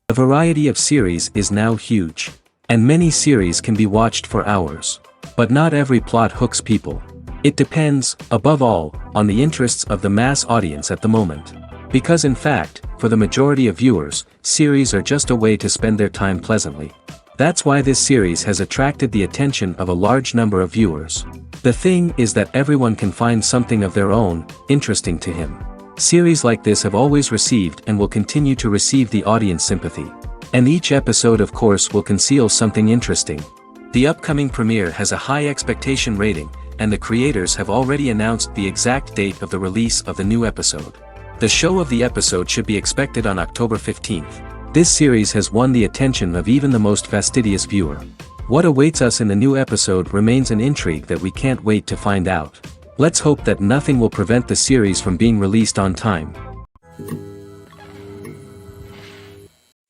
The variety of series is now huge. And many series can be watched for hours. But not every plot hooks people. It depends, above all, on the interests of the mass audience at the moment. Because in fact, for the majority of viewers, series are just a way to spend their time pleasantly. That's why this series has attracted the attention of a large number of viewers. The thing is that everyone can find something of their own, interesting to him. Series like this have always received and will continue to receive the audience sympathy. And each episode of course will conceal something interesting. The upcoming premiere has a high expectation rating, and the creators have already announced the exact date of the release of the new episode. The show of the episode should be expected on October 15th. This series has won the attention of even the most fastidious viewer. What awaits us in the new episode remains an intrigue that we can't wait to find out. Let's hope that nothing will prevent the series from being released on time.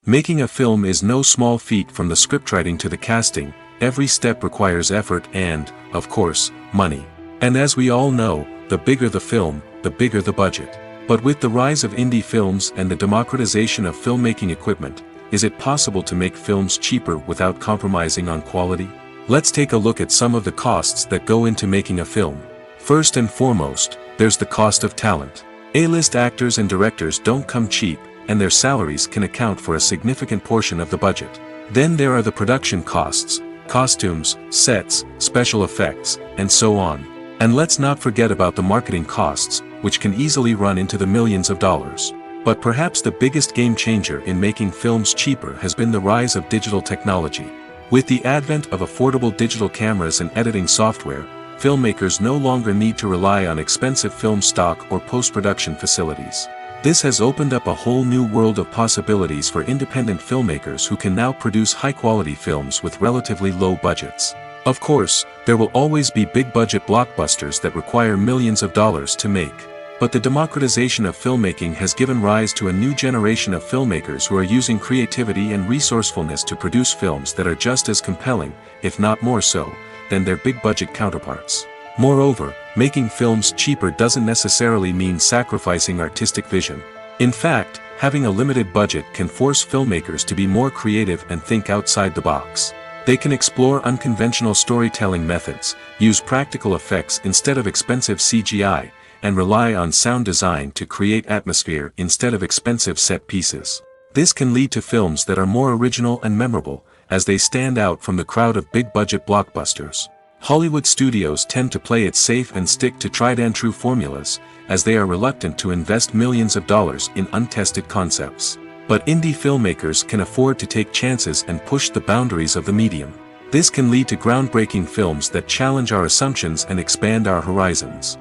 Making a film is no small feat. From the scriptwriting to the casting, every step requires effort and, of course, money. And as we all know, the bigger the film, the bigger the budget. But with the rise of indie films and the democratization of filmmaking equipment, is it possible to make films cheaper without compromising on quality? Let's take a look at some of the costs that go into making a film. First and foremost, there's the cost of talent. A-list actors and directors don't come cheap, and their salaries can account for a significant portion of the budget. Then there are the production costs, costumes, sets, special effects, and so on. And let's not forget about the marketing costs, which can easily run into the millions of dollars. But perhaps the biggest game changer in making films cheaper has been the rise of digital technology. With the advent of affordable digital cameras and editing software, filmmakers no longer need to rely on expensive film stock or post-production facilities. This has opened up a whole new world of possibilities for independent filmmakers who can now produce high-quality films with relatively low budgets. Of course, there will always be big-budget blockbusters that require millions of dollars to make. But the democratization of filmmaking has given rise to a new generation of filmmakers who are using creativity and resourcefulness to produce films that are just as compelling, if not more so, than their big-budget counterparts. Moreover, making films cheaper doesn't necessarily mean sacrificing artistic vision. In fact, having a limited budget can force filmmakers to be more creative and think outside the box. They can explore unconventional storytelling methods, use practical effects instead of expensive CGI, and rely on sound design to create atmosphere instead of expensive set pieces. This can lead to films that are more original and memorable, as they stand out from the crowd of big-budget blockbusters. Hollywood studios tend to play it safe and stick to tried-and-true formulas, as they are reluctant to invest millions of dollars in untested concepts. But indie filmmakers can afford to take chances and push the boundaries of the medium. This can lead to groundbreaking films that challenge our assumptions and expand our horizons.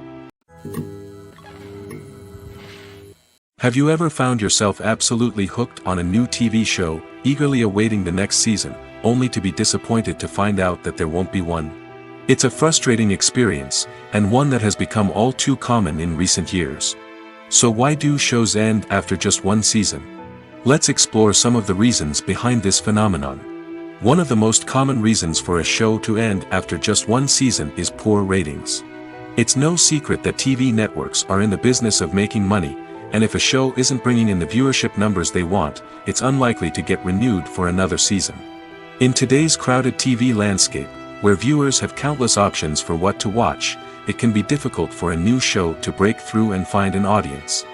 Have you ever found yourself absolutely hooked on a new TV show, eagerly awaiting the next season, only to be disappointed to find out that there won't be one? It's a frustrating experience, and one that has become all too common in recent years. So why do shows end after just one season? Let's explore some of the reasons behind this phenomenon. One of the most common reasons for a show to end after just one season is poor ratings. It's no secret that TV networks are in the business of making money, and if a show isn't bringing in the viewership numbers they want, it's unlikely to get renewed for another season. In today's crowded TV landscape, where viewers have countless options for what to watch, it can be difficult for a new show to break through and find an audience.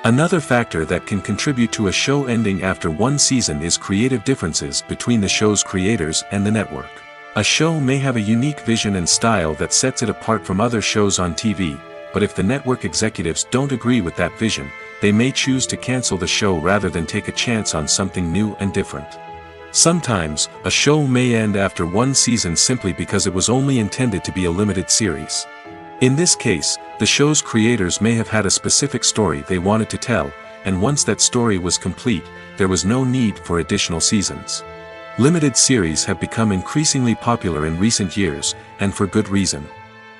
Another factor that can contribute to a show ending after one season is creative differences between the show's creators and the network. A show may have a unique vision and style that sets it apart from other shows on TV, but if the network executives don't agree with that vision, they may choose to cancel the show rather than take a chance on something new and different. Sometimes, a show may end after one season simply because it was only intended to be a limited series. In this case, the show's creators may have had a specific story they wanted to tell, and once that story was complete, there was no need for additional seasons. Limited series have become increasingly popular in recent years, and for good reason.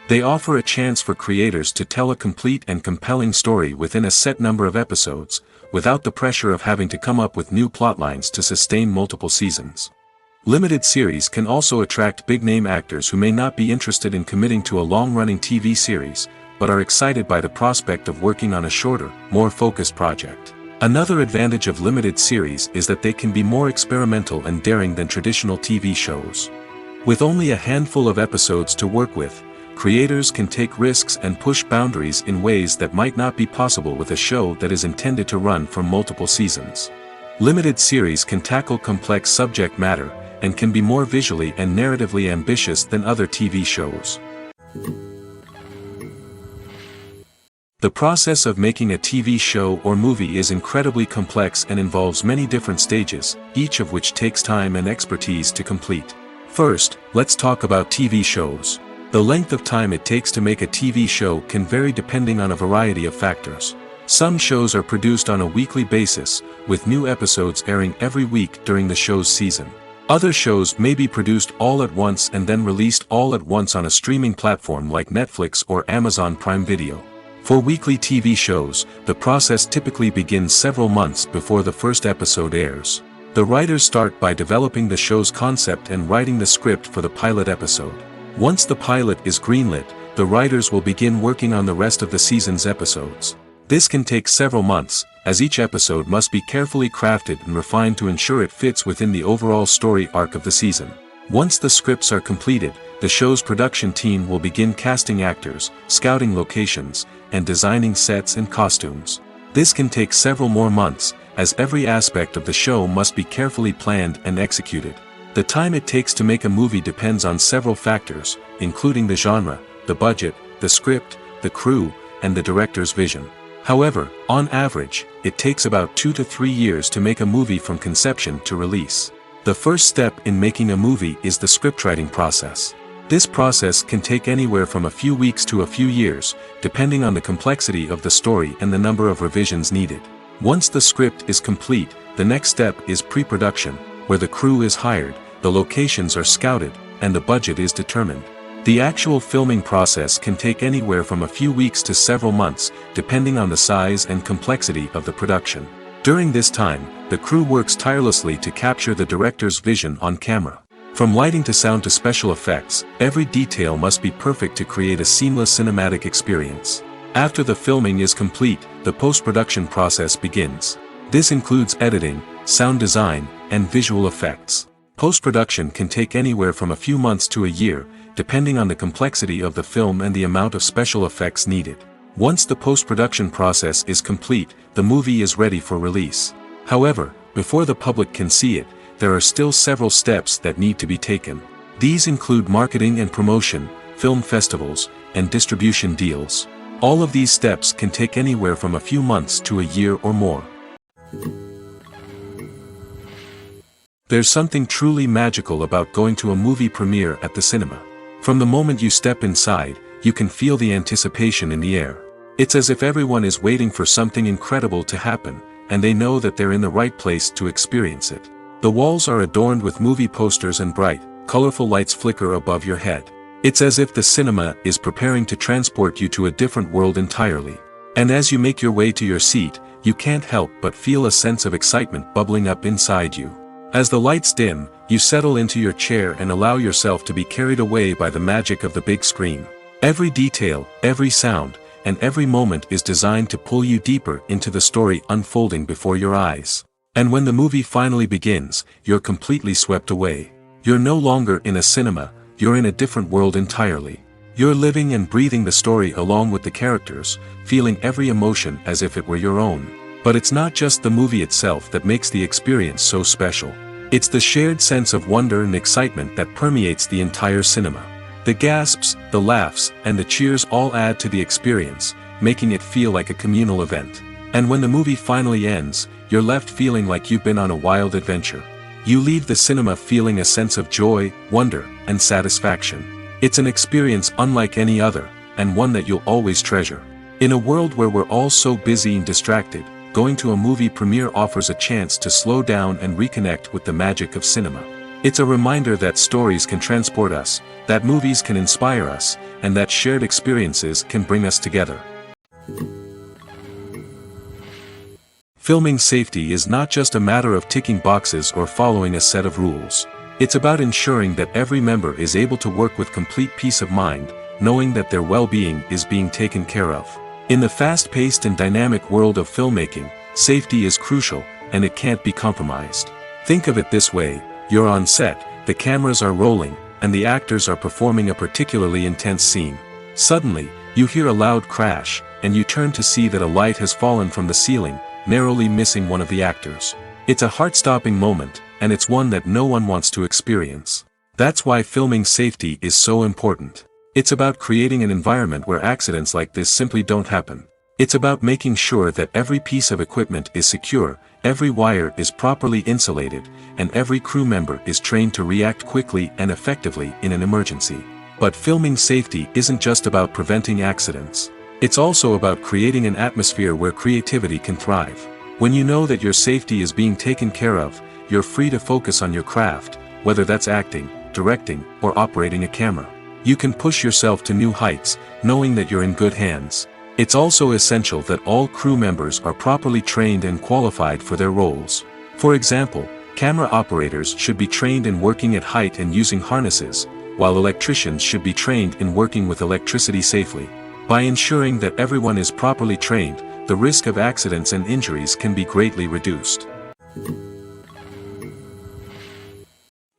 They offer a chance for creators to tell a complete and compelling story within a set number of episodes, without the pressure of having to come up with new plotlines to sustain multiple seasons. Limited series can also attract big-name actors who may not be interested in committing to a long-running TV series, but are excited by the prospect of working on a shorter, more focused project. Another advantage of limited series is that they can be more experimental and daring than traditional TV shows. With only a handful of episodes to work with, creators can take risks and push boundaries in ways that might not be possible with a show that is intended to run for multiple seasons. Limited series can tackle complex subject matter, and can be more visually and narratively ambitious than other TV shows. The process of making a TV show or movie is incredibly complex and involves many different stages, each of which takes time and expertise to complete. First, let's talk about TV shows. The length of time it takes to make a TV show can vary depending on a variety of factors. Some shows are produced on a weekly basis, with new episodes airing every week during the show's season. Other shows may be produced all at once and then released all at once on a streaming platform like Netflix or Amazon Prime Video. For weekly TV shows, the process typically begins several months before the first episode airs. The writers start by developing the show's concept and writing the script for the pilot episode. Once the pilot is greenlit, the writers will begin working on the rest of the season's episodes. This can take several months, as each episode must be carefully crafted and refined to ensure it fits within the overall story arc of the season. Once the scripts are completed, the show's production team will begin casting actors, scouting locations, and designing sets and costumes. This can take several more months, as every aspect of the show must be carefully planned and executed. The time it takes to make a movie depends on several factors, including the genre, the budget, the script, the crew, and the director's vision. However, on average, it takes about 2 to 3 years to make a movie from conception to release. The first step in making a movie is the scriptwriting process. This process can take anywhere from a few weeks to a few years, depending on the complexity of the story and the number of revisions needed. Once the script is complete, the next step is pre-production, where the crew is hired, the locations are scouted, and the budget is determined. The actual filming process can take anywhere from a few weeks to several months, depending on the size and complexity of the production. During this time, the crew works tirelessly to capture the director's vision on camera. From lighting to sound to special effects, every detail must be perfect to create a seamless cinematic experience. After the filming is complete, the post-production process begins. This includes editing, sound design, and visual effects. Post-production can take anywhere from a few months to a year, depending on the complexity of the film and the amount of special effects needed. Once the post-production process is complete, the movie is ready for release. However, before the public can see it, there are still several steps that need to be taken. These include marketing and promotion, film festivals, and distribution deals. All of these steps can take anywhere from a few months to a year or more. There's something truly magical about going to a movie premiere at the cinema. From the moment you step inside, you can feel the anticipation in the air. It's as if everyone is waiting for something incredible to happen, and they know that they're in the right place to experience it. The walls are adorned with movie posters and bright, colorful lights flicker above your head. It's as if the cinema is preparing to transport you to a different world entirely. And as you make your way to your seat, you can't help but feel a sense of excitement bubbling up inside you. As the lights dim, you settle into your chair and allow yourself to be carried away by the magic of the big screen. Every detail, every sound, and every moment is designed to pull you deeper into the story unfolding before your eyes. And when the movie finally begins, you're completely swept away. You're no longer in a cinema, you're in a different world entirely. You're living and breathing the story along with the characters, feeling every emotion as if it were your own. But it's not just the movie itself that makes the experience so special. It's the shared sense of wonder and excitement that permeates the entire cinema. The gasps, the laughs, and the cheers all add to the experience, making it feel like a communal event. And when the movie finally ends, you're left feeling like you've been on a wild adventure. You leave the cinema feeling a sense of joy, wonder, and satisfaction. It's an experience unlike any other, and one that you'll always treasure. In a world where we're all so busy and distracted, going to a movie premiere offers a chance to slow down and reconnect with the magic of cinema. It's a reminder that stories can transport us, that movies can inspire us, and that shared experiences can bring us together. Filming safety is not just a matter of ticking boxes or following a set of rules. It's about ensuring that every member is able to work with complete peace of mind, knowing that their well-being is being taken care of. In the fast-paced and dynamic world of filmmaking, safety is crucial, and it can't be compromised. Think of it this way: you're on set, the cameras are rolling, and the actors are performing a particularly intense scene. Suddenly, you hear a loud crash, and you turn to see that a light has fallen from the ceiling, narrowly missing one of the actors. It's a heart-stopping moment, and it's one that no one wants to experience. That's why filming safety is so important. It's about creating an environment where accidents like this simply don't happen. It's about making sure that every piece of equipment is secure, every wire is properly insulated, and every crew member is trained to react quickly and effectively in an emergency. But filming safety isn't just about preventing accidents. It's also about creating an atmosphere where creativity can thrive. When you know that your safety is being taken care of, you're free to focus on your craft, whether that's acting, directing, or operating a camera. You can push yourself to new heights, knowing that you're in good hands. It's also essential that all crew members are properly trained and qualified for their roles. For example, camera operators should be trained in working at height and using harnesses, while electricians should be trained in working with electricity safely. By ensuring that everyone is properly trained, the risk of accidents and injuries can be greatly reduced.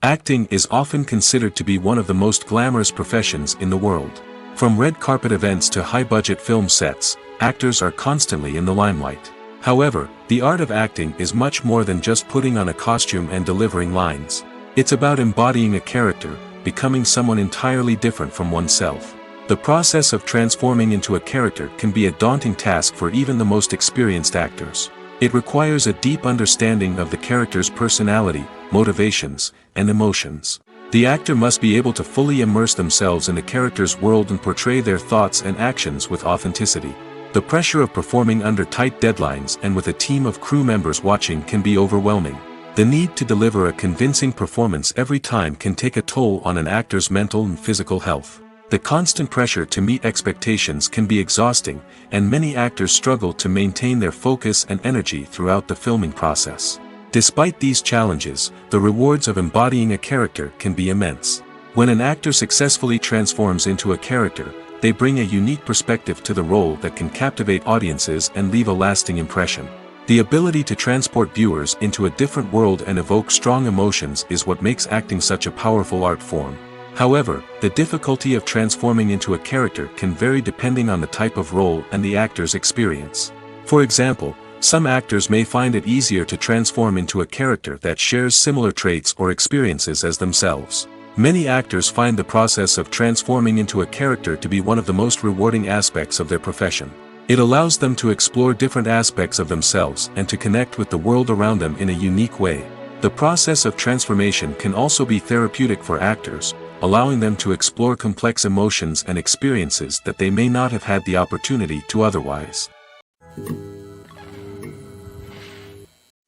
Acting is often considered to be one of the most glamorous professions in the world. From red carpet events to high-budget film sets, actors are constantly in the limelight. However, the art of acting is much more than just putting on a costume and delivering lines. It's about embodying a character, becoming someone entirely different from oneself. The process of transforming into a character can be a daunting task for even the most experienced actors. It requires a deep understanding of the character's personality, motivations, and emotions. The actor must be able to fully immerse themselves in the character's world and portray their thoughts and actions with authenticity. The pressure of performing under tight deadlines and with a team of crew members watching can be overwhelming. The need to deliver a convincing performance every time can take a toll on an actor's mental and physical health. The constant pressure to meet expectations can be exhausting, and many actors struggle to maintain their focus and energy throughout the filming process. Despite these challenges, the rewards of embodying a character can be immense. When an actor successfully transforms into a character, they bring a unique perspective to the role that can captivate audiences and leave a lasting impression. The ability to transport viewers into a different world and evoke strong emotions is what makes acting such a powerful art form. However, the difficulty of transforming into a character can vary depending on the type of role and the actor's experience. For example, some actors may find it easier to transform into a character that shares similar traits or experiences as themselves. Many actors find the process of transforming into a character to be one of the most rewarding aspects of their profession. It allows them to explore different aspects of themselves and to connect with the world around them in a unique way. The process of transformation can also be therapeutic for actors, allowing them to explore complex emotions and experiences that they may not have had the opportunity to otherwise.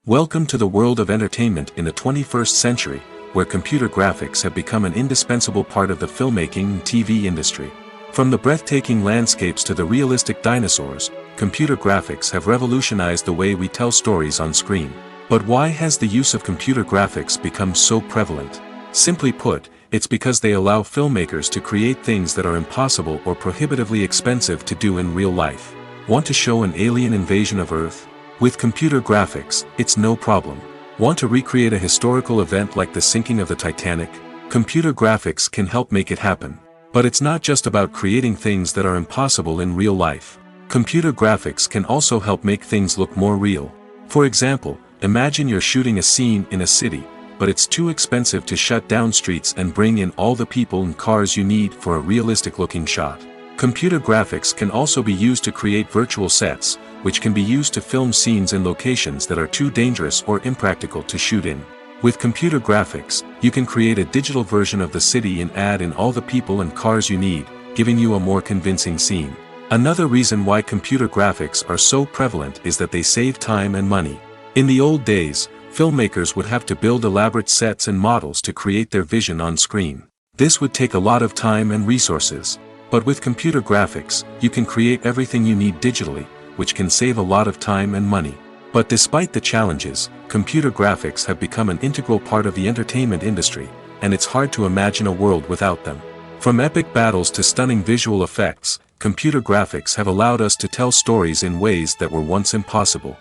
Welcome to the world of entertainment in the 21st century, where computer graphics have become an indispensable part of the filmmaking and TV industry. From the breathtaking landscapes to the realistic dinosaurs, computer graphics have revolutionized the way we tell stories on screen. But why has the use of computer graphics become so prevalent? Simply put, it's because they allow filmmakers to create things that are impossible or prohibitively expensive to do in real life. Want to show an alien invasion of Earth? With computer graphics, it's no problem. Want to recreate a historical event like the sinking of the Titanic? Computer graphics can help make it happen. But it's not just about creating things that are impossible in real life. Computer graphics can also help make things look more real. For example, imagine you're shooting a scene in a city, but it's too expensive to shut down streets and bring in all the people and cars you need for a realistic-looking shot. Computer graphics can also be used to create virtual sets, which can be used to film scenes in locations that are too dangerous or impractical to shoot in. With computer graphics, you can create a digital version of the city and add in all the people and cars you need, giving you a more convincing scene. Another reason why computer graphics are so prevalent is that they save time and money. In the old days, filmmakers would have to build elaborate sets and models to create their vision on screen. This would take a lot of time and resources. But with computer graphics, you can create everything you need digitally, which can save a lot of time and money. But despite the challenges, computer graphics have become an integral part of the entertainment industry, and it's hard to imagine a world without them. From epic battles to stunning visual effects, computer graphics have allowed us to tell stories in ways that were once impossible.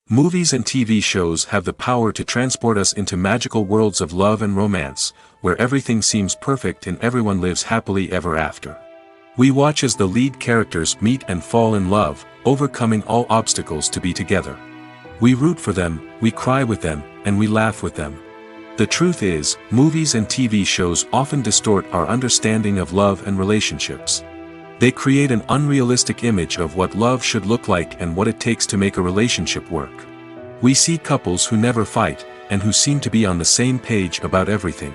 Movies and TV shows have the power to transport us into magical worlds of love and romance, where everything seems perfect and everyone lives happily ever after. We watch as the lead characters meet and fall in love, overcoming all obstacles to be together. We root for them, we cry with them, and we laugh with them. The truth is, movies and TV shows often distort our understanding of love and relationships. They create an unrealistic image of what love should look like and what it takes to make a relationship work. We see couples who never fight, and who seem to be on the same page about everything.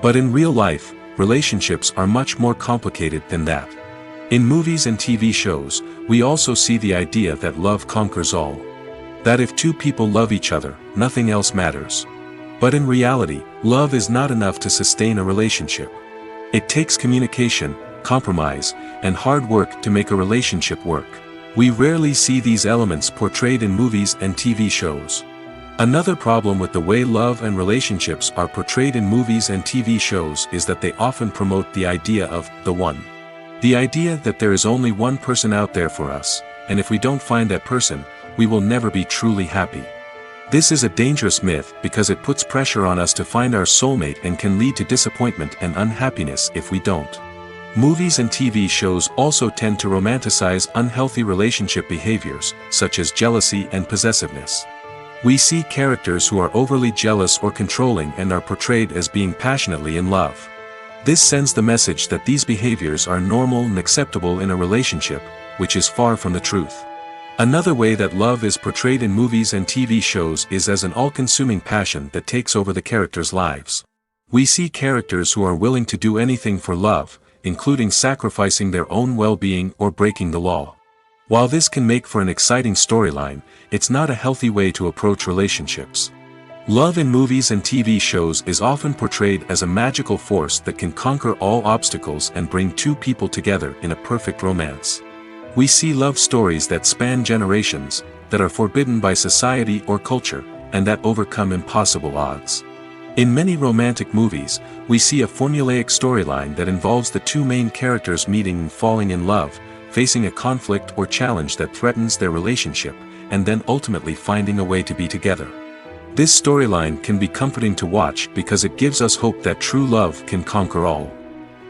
But in real life, relationships are much more complicated than that. In movies and TV shows, we also see the idea that love conquers all. That if two people love each other, nothing else matters. But in reality, love is not enough to sustain a relationship. It takes communication, compromise, and hard work to make a relationship work. We rarely see these elements portrayed in movies and TV shows. Another problem with the way love and relationships are portrayed in movies and TV shows is that they often promote the idea of the one. The idea that there is only one person out there for us, and if we don't find that person, we will never be truly happy. This is a dangerous myth because it puts pressure on us to find our soulmate and can lead to disappointment and unhappiness if we don't. Movies and TV shows also tend to romanticize unhealthy relationship behaviors, such as jealousy and possessiveness. We see characters who are overly jealous or controlling and are portrayed as being passionately in love. This sends the message that these behaviors are normal and acceptable in a relationship, which is far from the truth. Another way that love is portrayed in movies and TV shows is as an all-consuming passion that takes over the characters' lives. We see characters who are willing to do anything for love, including sacrificing their own well-being or breaking the law. While this can make for an exciting storyline, it's not a healthy way to approach relationships. Love in movies and TV shows is often portrayed as a magical force that can conquer all obstacles and bring two people together in a perfect romance. We see love stories that span generations, that are forbidden by society or culture, and that overcome impossible odds. In many romantic movies, we see a formulaic storyline that involves the two main characters meeting and falling in love, facing a conflict or challenge that threatens their relationship, and then ultimately finding a way to be together. This storyline can be comforting to watch because it gives us hope that true love can conquer all.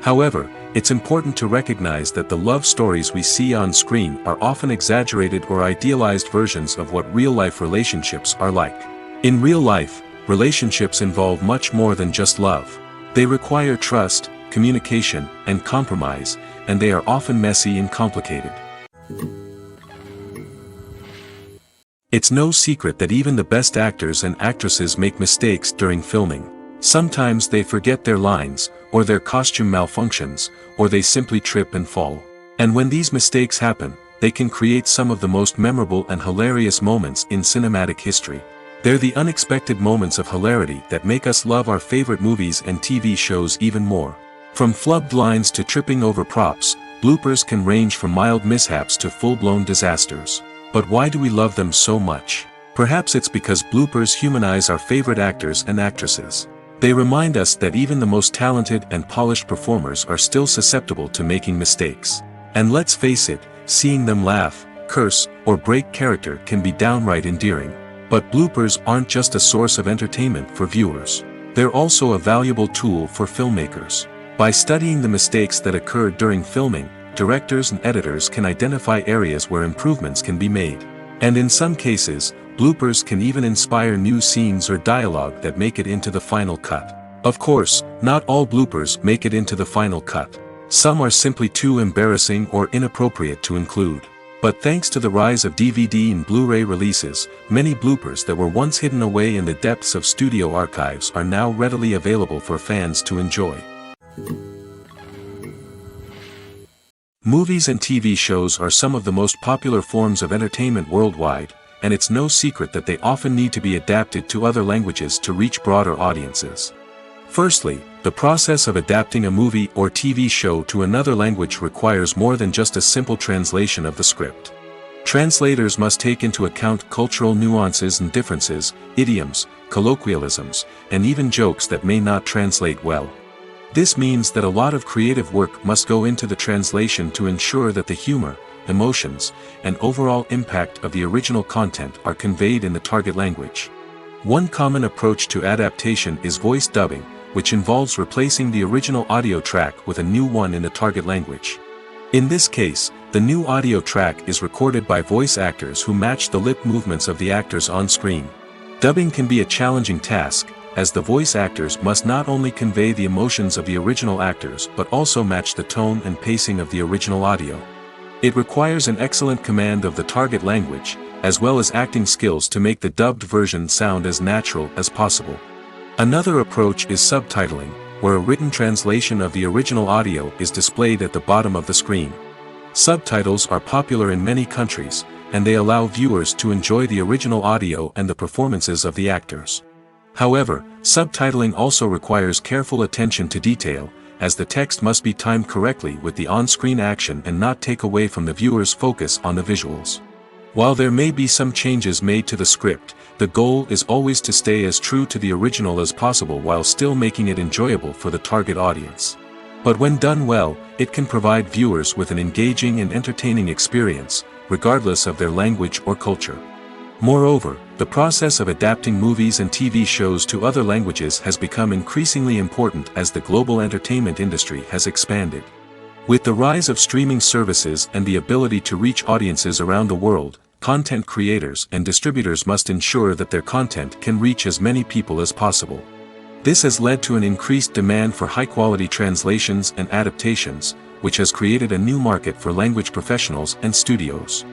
However, it's important to recognize that the love stories we see on screen are often exaggerated or idealized versions of what real-life relationships are like. In real life, relationships involve much more than just love. They require trust, communication, and compromise, and they are often messy and complicated. It's no secret that even the best actors and actresses make mistakes during filming. Sometimes they forget their lines, or their costume malfunctions, or they simply trip and fall. And when these mistakes happen, they can create some of the most memorable and hilarious moments in cinematic history. They're the unexpected moments of hilarity that make us love our favorite movies and TV shows even more. From flubbed lines to tripping over props, bloopers can range from mild mishaps to full-blown disasters. But why do we love them so much? Perhaps it's because bloopers humanize our favorite actors and actresses. They remind us that even the most talented and polished performers are still susceptible to making mistakes. And let's face it, seeing them laugh, curse, or break character can be downright endearing. But bloopers aren't just a source of entertainment for viewers. They're also a valuable tool for filmmakers. By studying the mistakes that occurred during filming, directors and editors can identify areas where improvements can be made. And in some cases, bloopers can even inspire new scenes or dialogue that make it into the final cut. Of course, not all bloopers make it into the final cut. Some are simply too embarrassing or inappropriate to include. But thanks to the rise of DVD and Blu-ray releases, many bloopers that were once hidden away in the depths of studio archives are now readily available for fans to enjoy. Movies and TV shows are some of the most popular forms of entertainment worldwide, and it's no secret that they often need to be adapted to other languages to reach broader audiences. Firstly, the process of adapting a movie or TV show to another language requires more than just a simple translation of the script. Translators must take into account cultural nuances and differences, idioms, colloquialisms, and even jokes that may not translate well. This means that a lot of creative work must go into the translation to ensure that the humor, emotions, and overall impact of the original content are conveyed in the target language. One common approach to adaptation is voice dubbing, which involves replacing the original audio track with a new one in the target language. In this case, the new audio track is recorded by voice actors who match the lip movements of the actors on screen. Dubbing can be a challenging task, as the voice actors must not only convey the emotions of the original actors but also match the tone and pacing of the original audio. It requires an excellent command of the target language, as well as acting skills to make the dubbed version sound as natural as possible. Another approach is subtitling, where a written translation of the original audio is displayed at the bottom of the screen. Subtitles are popular in many countries, and they allow viewers to enjoy the original audio and the performances of the actors. However, subtitling also requires careful attention to detail, as the text must be timed correctly with the on-screen action and not take away from the viewer's focus on the visuals. While there may be some changes made to the script, the goal is always to stay as true to the original as possible while still making it enjoyable for the target audience. But when done well, it can provide viewers with an engaging and entertaining experience, regardless of their language or culture. Moreover, the process of adapting movies and TV shows to other languages has become increasingly important as the global entertainment industry has expanded. With the rise of streaming services and the ability to reach audiences around the world, content creators and distributors must ensure that their content can reach as many people as possible. This has led to an increased demand for high-quality translations and adaptations, which has created a new market for language professionals and studios.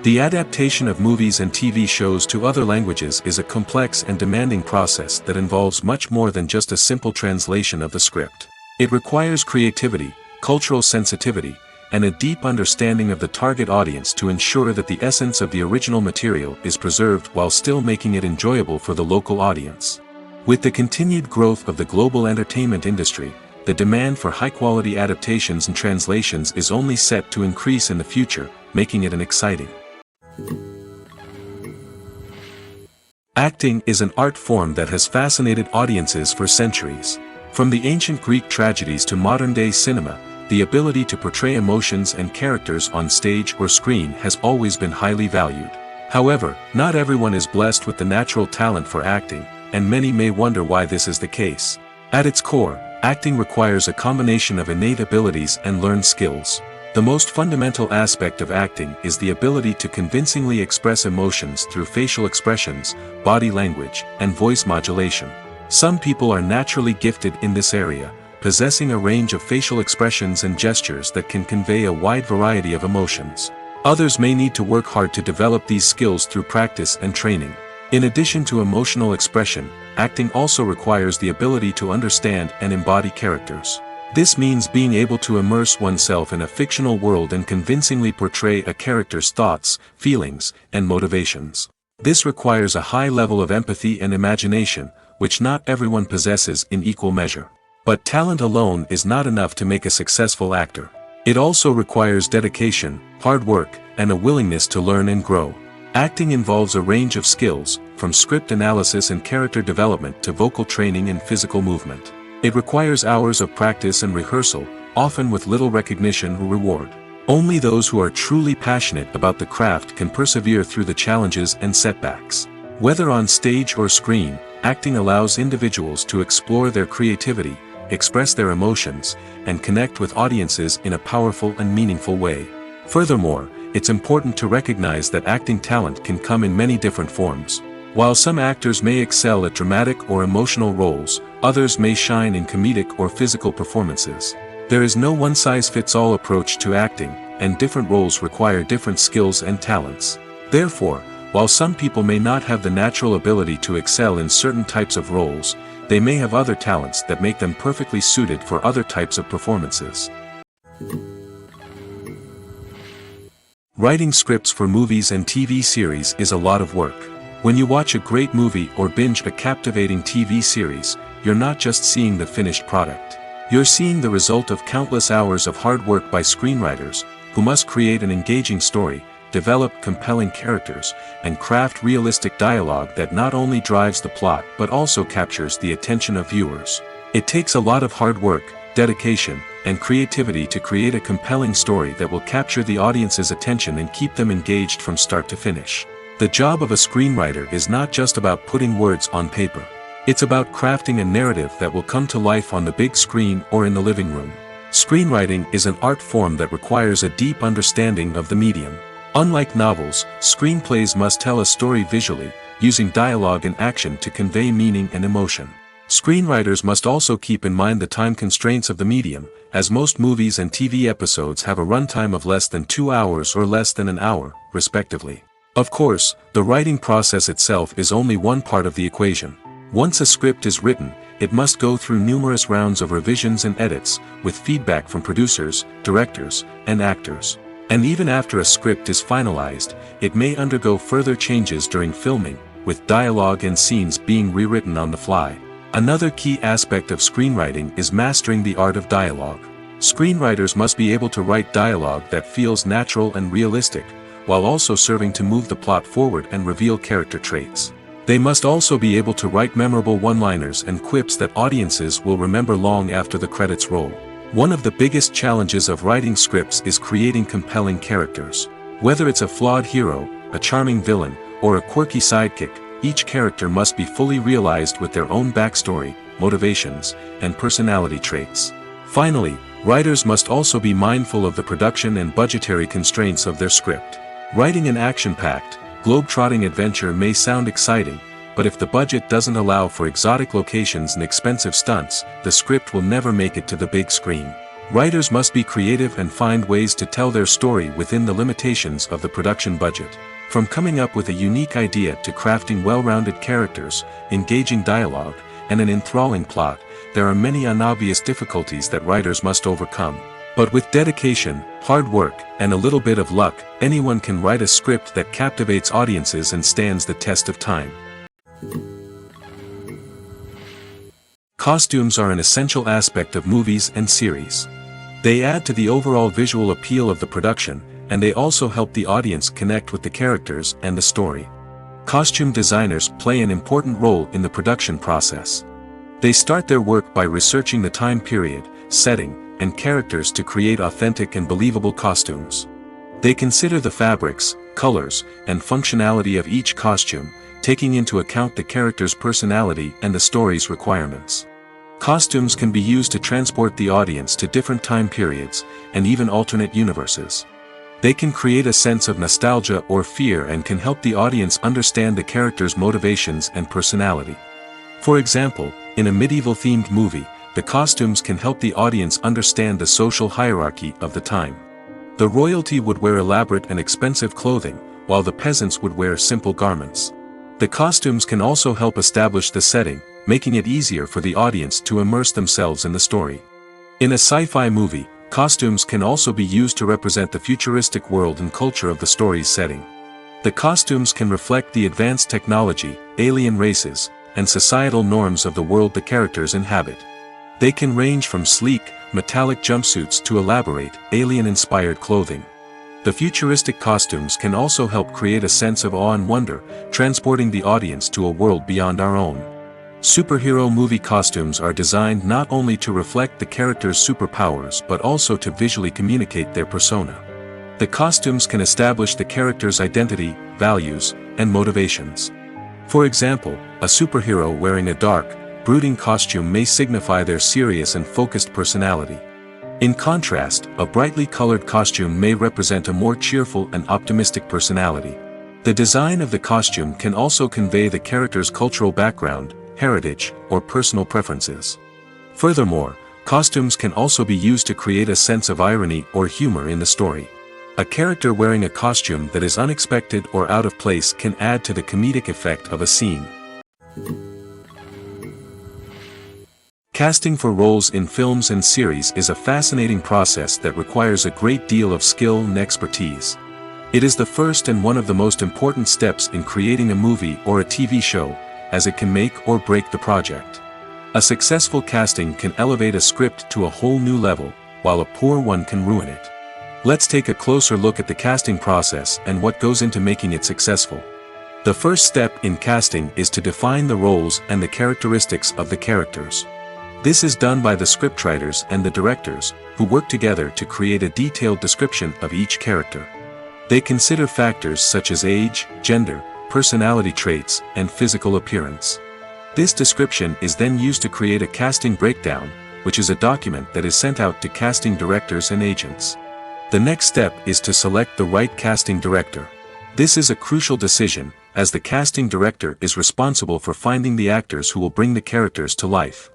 The adaptation of movies and TV shows to other languages is a complex and demanding process that involves much more than just a simple translation of the script. It requires creativity, cultural sensitivity, and a deep understanding of the target audience to ensure that the essence of the original material is preserved while still making it enjoyable for the local audience. With the continued growth of the global entertainment industry, the demand for high-quality adaptations and translations is only set to increase in the future, making it an exciting. Acting is an art form that has fascinated audiences for centuries. From the ancient Greek tragedies to modern-day cinema, the ability to portray emotions and characters on stage or screen has always been highly valued. However, not everyone is blessed with the natural talent for acting, and many may wonder why this is the case. At its core, acting requires a combination of innate abilities and learned skills. The most fundamental aspect of acting is the ability to convincingly express emotions through facial expressions, body language, and voice modulation. Some people are naturally gifted in this area, possessing a range of facial expressions and gestures that can convey a wide variety of emotions. Others may need to work hard to develop these skills through practice and training. In addition to emotional expression, acting also requires the ability to understand and embody characters. This means being able to immerse oneself in a fictional world and convincingly portray a character's thoughts, feelings, and motivations. This requires a high level of empathy and imagination, which not everyone possesses in equal measure. But talent alone is not enough to make a successful actor. It also requires dedication, hard work, and a willingness to learn and grow. Acting involves a range of skills, from script analysis and character development to vocal training and physical movement. It requires hours of practice and rehearsal, often with little recognition or reward. Only those who are truly passionate about the craft can persevere through the challenges and setbacks. Whether on stage or screen, acting allows individuals to explore their creativity, express their emotions, and connect with audiences in a powerful and meaningful way. Furthermore, it's important to recognize that acting talent can come in many different forms. While some actors may excel at dramatic or emotional roles, others may shine in comedic or physical performances. There is no one-size-fits-all approach to acting, and different roles require different skills and talents. Therefore, while some people may not have the natural ability to excel in certain types of roles, they may have other talents that make them perfectly suited for other types of performances. Writing scripts for movies and TV series is a lot of work. When you watch a great movie or binge a captivating TV series, you're not just seeing the finished product. You're seeing the result of countless hours of hard work by screenwriters, who must create an engaging story, develop compelling characters, and craft realistic dialogue that not only drives the plot but also captures the attention of viewers. It takes a lot of hard work, dedication, and creativity to create a compelling story that will capture the audience's attention and keep them engaged from start to finish. The job of a screenwriter is not just about putting words on paper. It's about crafting a narrative that will come to life on the big screen or in the living room. Screenwriting is an art form that requires a deep understanding of the medium. Unlike novels, screenplays must tell a story visually, using dialogue and action to convey meaning and emotion. Screenwriters must also keep in mind the time constraints of the medium, as most movies and TV episodes have a runtime of less than 2 hours or less than an hour, respectively. Of course, the writing process itself is only one part of the equation. Once a script is written, it must go through numerous rounds of revisions and edits, with feedback from producers, directors, and actors. And even after a script is finalized, it may undergo further changes during filming, with dialogue and scenes being rewritten on the fly. Another key aspect of screenwriting is mastering the art of dialogue. Screenwriters must be able to write dialogue that feels natural and realistic, while also serving to move the plot forward and reveal character traits. They must also be able to write memorable one-liners and quips that audiences will remember long after the credits roll. One of the biggest challenges of writing scripts is creating compelling characters. Whether it's a flawed hero, a charming villain, or a quirky sidekick, each character must be fully realized with their own backstory, motivations, and personality traits. Finally, writers must also be mindful of the production and budgetary constraints of their script. Writing an action-packed, globe-trotting adventure may sound exciting, but if the budget doesn't allow for exotic locations and expensive stunts, the script will never make it to the big screen. Writers must be creative and find ways to tell their story within the limitations of the production budget. From coming up with a unique idea to crafting well-rounded characters, engaging dialogue, and an enthralling plot, there are many unobvious difficulties that writers must overcome. But with dedication, hard work, and a little bit of luck, anyone can write a script that captivates audiences and stands the test of time. Costumes are an essential aspect of movies and series. They add to the overall visual appeal of the production, and they also help the audience connect with the characters and the story. Costume designers play an important role in the production process. They start their work by researching the time period, setting, and characters to create authentic and believable costumes. They consider the fabrics, colors, and functionality of each costume, taking into account the character's personality and the story's requirements. Costumes can be used to transport the audience to different time periods, and even alternate universes. They can create a sense of nostalgia or fear and can help the audience understand the character's motivations and personality. For example, in a medieval-themed movie, the costumes can help the audience understand the social hierarchy of the time. The royalty would wear elaborate and expensive clothing, while the peasants would wear simple garments. The costumes can also help establish the setting, making it easier for the audience to immerse themselves in the story. In a sci-fi movie, costumes can also be used to represent the futuristic world and culture of the story's setting. The costumes can reflect the advanced technology, alien races, and societal norms of the world the characters inhabit. They can range from sleek, metallic jumpsuits to elaborate, alien-inspired clothing. The futuristic costumes can also help create a sense of awe and wonder, transporting the audience to a world beyond our own. Superhero movie costumes are designed not only to reflect the character's superpowers but also to visually communicate their persona. The costumes can establish the character's identity, values, and motivations. For example, a superhero wearing a dark, brooding costume may signify their serious and focused personality. In contrast, a brightly colored costume may represent a more cheerful and optimistic personality. The design of the costume can also convey the character's cultural background, heritage, or personal preferences. Furthermore, costumes can also be used to create a sense of irony or humor in the story. A character wearing a costume that is unexpected or out of place can add to the comedic effect of a scene. Casting for roles in films and series is a fascinating process that requires a great deal of skill and expertise. It is the first and one of the most important steps in creating a movie or a TV show, as it can make or break the project. A successful casting can elevate a script to a whole new level, while a poor one can ruin it. Let's take a closer look at the casting process and what goes into making it successful. The first step in casting is to define the roles and the characteristics of the characters. This is done by the scriptwriters and the directors, who work together to create a detailed description of each character. They consider factors such as age, gender, personality traits, and physical appearance. This description is then used to create a casting breakdown, which is a document that is sent out to casting directors and agents. The next step is to select the right casting director. This is a crucial decision, as the casting director is responsible for finding the actors who will bring the characters to life.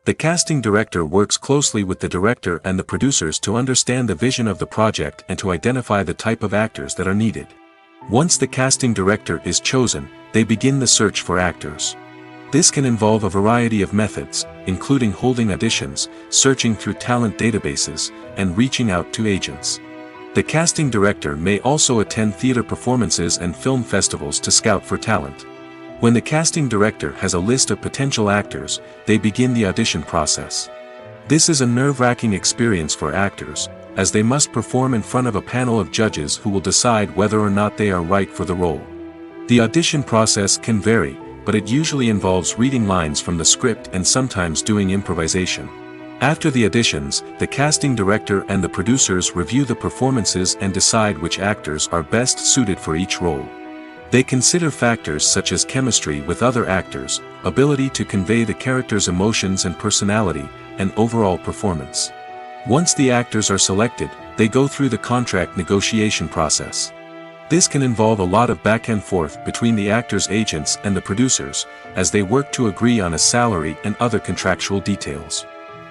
The casting director works closely with the director and the producers to understand the vision of the project and to identify the type of actors that are needed. Once the casting director is chosen, they begin the search for actors. This can involve a variety of methods, including holding auditions, searching through talent databases, and reaching out to agents. The casting director may also attend theater performances and film festivals to scout for talent. When the casting director has a list of potential actors, they begin the audition process. This is a nerve-wracking experience for actors, as they must perform in front of a panel of judges who will decide whether or not they are right for the role. The audition process can vary, but it usually involves reading lines from the script and sometimes doing improvisation. After the auditions, the casting director and the producers review the performances and decide which actors are best suited for each role. They consider factors such as chemistry with other actors, ability to convey the character's emotions and personality, and overall performance. Once the actors are selected, they go through the contract negotiation process. This can involve a lot of back and forth between the actors' agents and the producers, as they work to agree on a salary and other contractual details.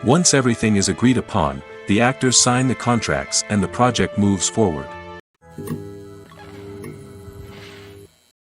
Once everything is agreed upon, the actors sign the contracts and the project moves forward.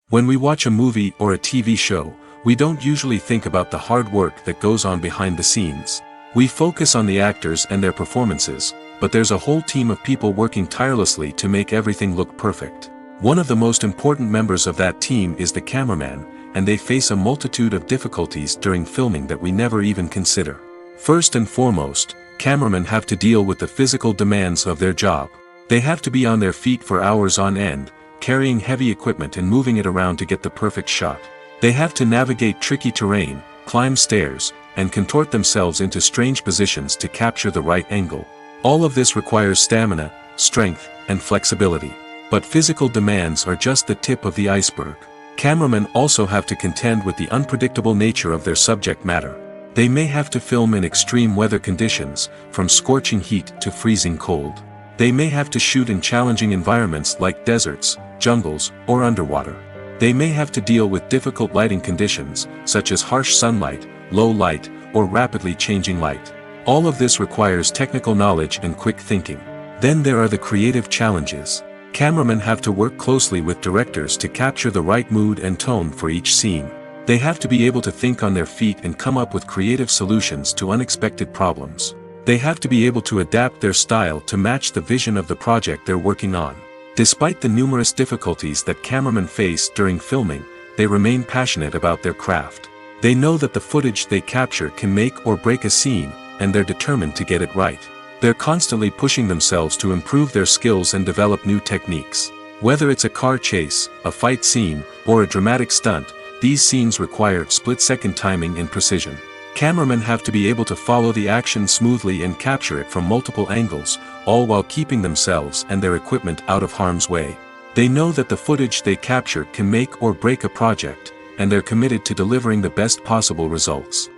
When we watch a movie or a TV show, we don't usually think about the hard work that goes on behind the scenes. We focus on the actors and their performances, but there's a whole team of people working tirelessly to make everything look perfect. One of the most important members of that team is the cameraman, and they face a multitude of difficulties during filming that we never even consider. First and foremost, cameramen have to deal with the physical demands of their job. They have to be on their feet for hours on end, carrying heavy equipment and moving it around to get the perfect shot. They have to navigate tricky terrain, climb stairs, and contort themselves into strange positions to capture the right angle. All of this requires stamina, strength, and flexibility. But physical demands are just the tip of the iceberg. Cameramen also have to contend with the unpredictable nature of their subject matter. They may have to film in extreme weather conditions, from scorching heat to freezing cold. They may have to shoot in challenging environments like deserts, jungles, or underwater. They may have to deal with difficult lighting conditions, such as harsh sunlight, low light, or rapidly changing light. All of this requires technical knowledge and quick thinking. Then there are the creative challenges. Cameramen have to work closely with directors to capture the right mood and tone for each scene. They have to be able to think on their feet and come up with creative solutions to unexpected problems. They have to be able to adapt their style to match the vision of the project they're working on. Despite the numerous difficulties that cameramen face during filming, they remain passionate about their craft. They know that the footage they capture can make or break a scene, and they're determined to get it right. They're constantly pushing themselves to improve their skills and develop new techniques. Whether it's a car chase, a fight scene, or a dramatic stunt, these scenes require split-second timing and precision. Cameramen have to be able to follow the action smoothly and capture it from multiple angles, all while keeping themselves and their equipment out of harm's way. They know that the footage they capture can make or break a project, and they're committed to delivering the best possible results.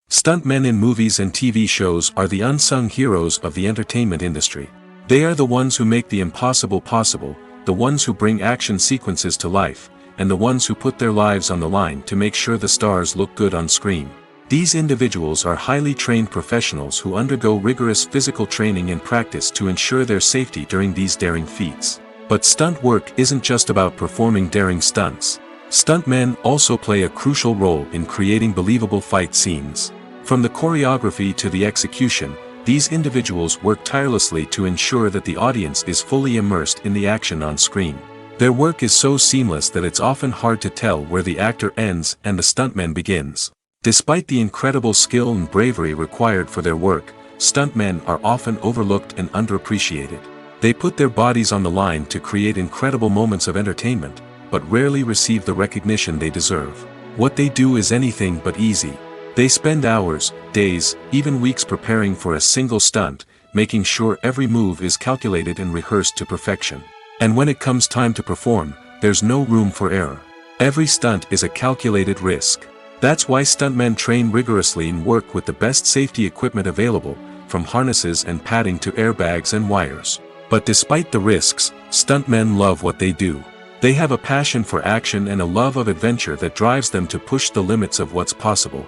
Stuntmen in movies and TV shows are the unsung heroes of the entertainment industry. They are the ones who make the impossible possible, the ones who bring action sequences to life, and the ones who put their lives on the line to make sure the stars look good on screen. These individuals are highly trained professionals who undergo rigorous physical training and practice to ensure their safety during these daring feats. But stunt work isn't just about performing daring stunts. Stuntmen also play a crucial role in creating believable fight scenes. From the choreography to the execution, these individuals work tirelessly to ensure that the audience is fully immersed in the action on screen. Their work is so seamless that it's often hard to tell where the actor ends and the stuntman begins. Despite the incredible skill and bravery required for their work, stuntmen are often overlooked and underappreciated. They put their bodies on the line to create incredible moments of entertainment, but rarely receive the recognition they deserve. What they do is anything but easy. They spend hours, days, even weeks preparing for a single stunt, making sure every move is calculated and rehearsed to perfection. And when it comes time to perform, there's no room for error. Every stunt is a calculated risk. That's why stuntmen train rigorously and work with the best safety equipment available, from harnesses and padding to airbags and wires. But despite the risks, stuntmen love what they do. They have a passion for action and a love of adventure that drives them to push the limits of what's possible.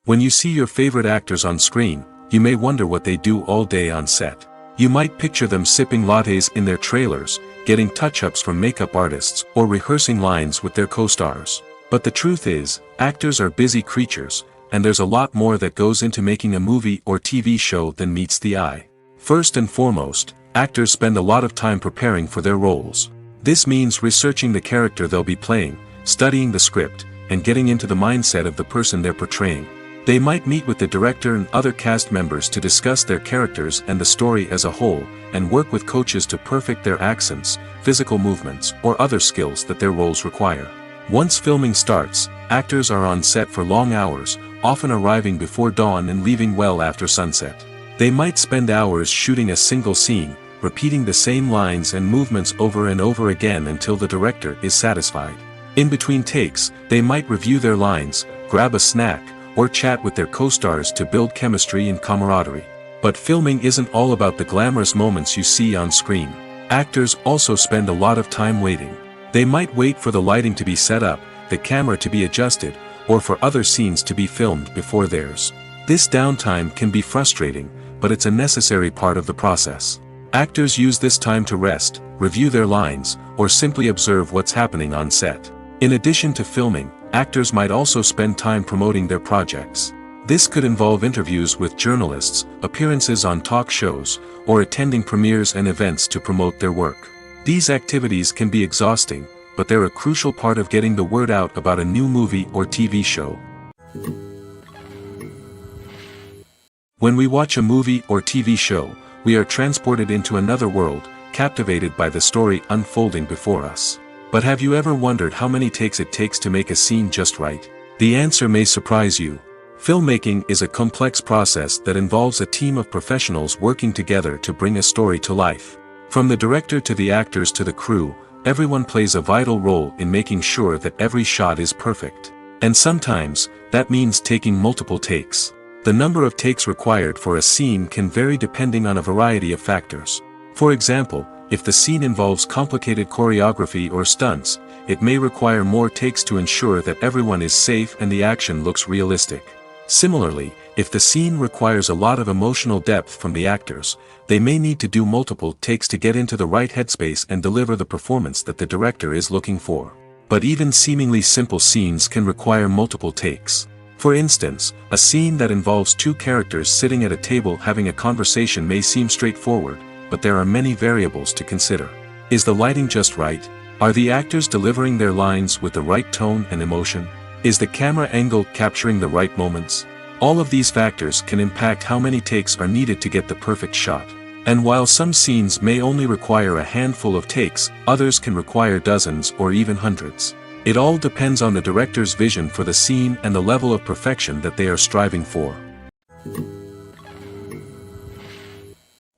When you see your favorite actors on screen, you may wonder what they do all day on set. You might picture them sipping lattes in their trailers, getting touch-ups from makeup artists, or rehearsing lines with their co-stars. But the truth is, actors are busy creatures, and there's a lot more that goes into making a movie or TV show than meets the eye. First and foremost, actors spend a lot of time preparing for their roles. This means researching the character they'll be playing, studying the script, and getting into the mindset of the person they're portraying. They might meet with the director and other cast members to discuss their characters and the story as a whole, and work with coaches to perfect their accents, physical movements, or other skills that their roles require. Once filming starts, actors are on set for long hours, often arriving before dawn and leaving well after sunset. They might spend hours shooting a single scene, repeating the same lines and movements over and over again until the director is satisfied. In between takes, they might review their lines, grab a snack, or chat with their co-stars to build chemistry and camaraderie. But filming isn't all about the glamorous moments you see on screen. Actors also spend a lot of time waiting. They might wait for the lighting to be set up, the camera to be adjusted, or for other scenes to be filmed before theirs. This downtime can be frustrating, but it's a necessary part of the process. Actors use this time to rest, review their lines, or simply observe what's happening on set. In addition to filming, actors might also spend time promoting their projects. This could involve interviews with journalists, appearances on talk shows, or attending premieres and events to promote their work. These activities can be exhausting, but they're a crucial part of getting the word out about a new movie or TV show. When we watch a movie or TV show, we are transported into another world, captivated by the story unfolding before us. But have you ever wondered how many takes it takes to make a scene just right? The answer may surprise you. Filmmaking is a complex process that involves a team of professionals working together to bring a story to life. From the director to the actors to the crew, everyone plays a vital role in making sure that every shot is perfect. And sometimes, that means taking multiple takes. The number of takes required for a scene can vary depending on a variety of factors. For example, if the scene involves complicated choreography or stunts, it may require more takes to ensure that everyone is safe and the action looks realistic. Similarly, if the scene requires a lot of emotional depth from the actors, they may need to do multiple takes to get into the right headspace and deliver the performance that the director is looking for. But even seemingly simple scenes can require multiple takes. For instance, a scene that involves two characters sitting at a table having a conversation may seem straightforward, but there are many variables to consider. Is the lighting just right? Are the actors delivering their lines with the right tone and emotion? Is the camera angle capturing the right moments? All of these factors can impact how many takes are needed to get the perfect shot. And while some scenes may only require a handful of takes, others can require dozens or even hundreds. It all depends on the director's vision for the scene and the level of perfection that they are striving for.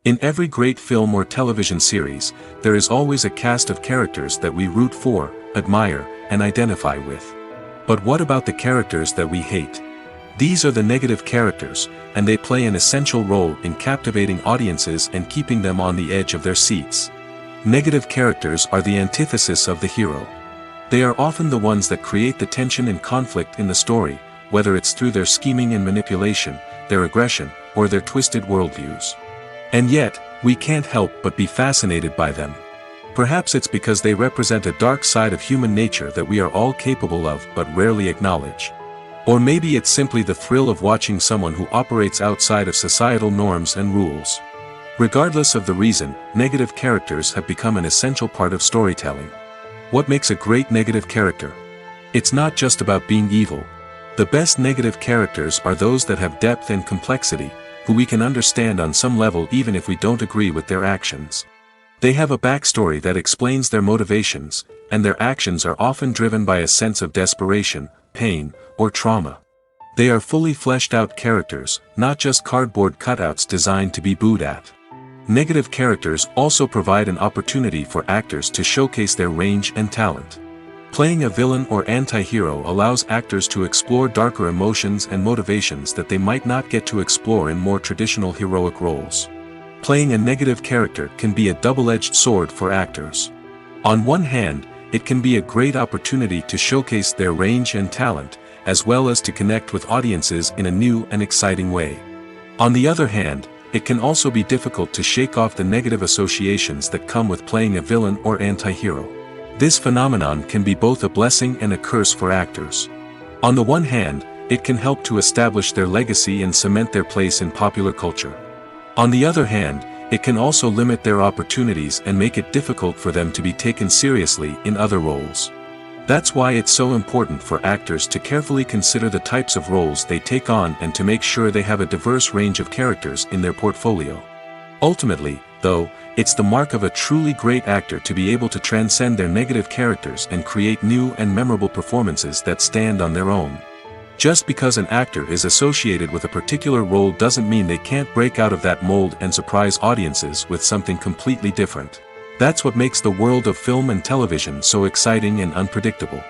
In every great film or television series, there is always a cast of characters that we root for, admire, and identify with. But what about the characters that we hate? These are the negative characters, and they play an essential role in captivating audiences and keeping them on the edge of their seats. Negative characters are the antithesis of the hero. They are often the ones that create the tension and conflict in the story, whether it's through their scheming and manipulation, their aggression, or their twisted worldviews. And yet, we can't help but be fascinated by them. Perhaps it's because they represent a dark side of human nature that we are all capable of but rarely acknowledge. Or maybe it's simply the thrill of watching someone who operates outside of societal norms and rules. Regardless of the reason, negative characters have become an essential part of storytelling. What makes a great negative character? It's not just about being evil. The best negative characters are those that have depth and complexity, who we can understand on some level even if we don't agree with their actions. They have a backstory that explains their motivations, and their actions are often driven by a sense of desperation, pain, or trauma. They are fully fleshed out characters, not just cardboard cutouts designed to be booed at. Negative characters also provide an opportunity for actors to showcase their range and talent. Playing a villain or anti-hero allows actors to explore darker emotions and motivations that they might not get to explore in more traditional heroic roles. Playing a negative character can be a double-edged sword for actors. On one hand, it can be a great opportunity to showcase their range and talent, as well as to connect with audiences in a new and exciting way. On the other hand, it can also be difficult to shake off the negative associations that come with playing a villain or anti-hero. This phenomenon can be both a blessing and a curse for actors. On the one hand, it can help to establish their legacy and cement their place in popular culture. On the other hand, it can also limit their opportunities and make it difficult for them to be taken seriously in other roles. That's why it's so important for actors to carefully consider the types of roles they take on and to make sure they have a diverse range of characters in their portfolio. Ultimately, though, it's the mark of a truly great actor to be able to transcend their negative characters and create new and memorable performances that stand on their own. Just because an actor is associated with a particular role doesn't mean they can't break out of that mold and surprise audiences with something completely different. That's what makes the world of film and television so exciting and unpredictable.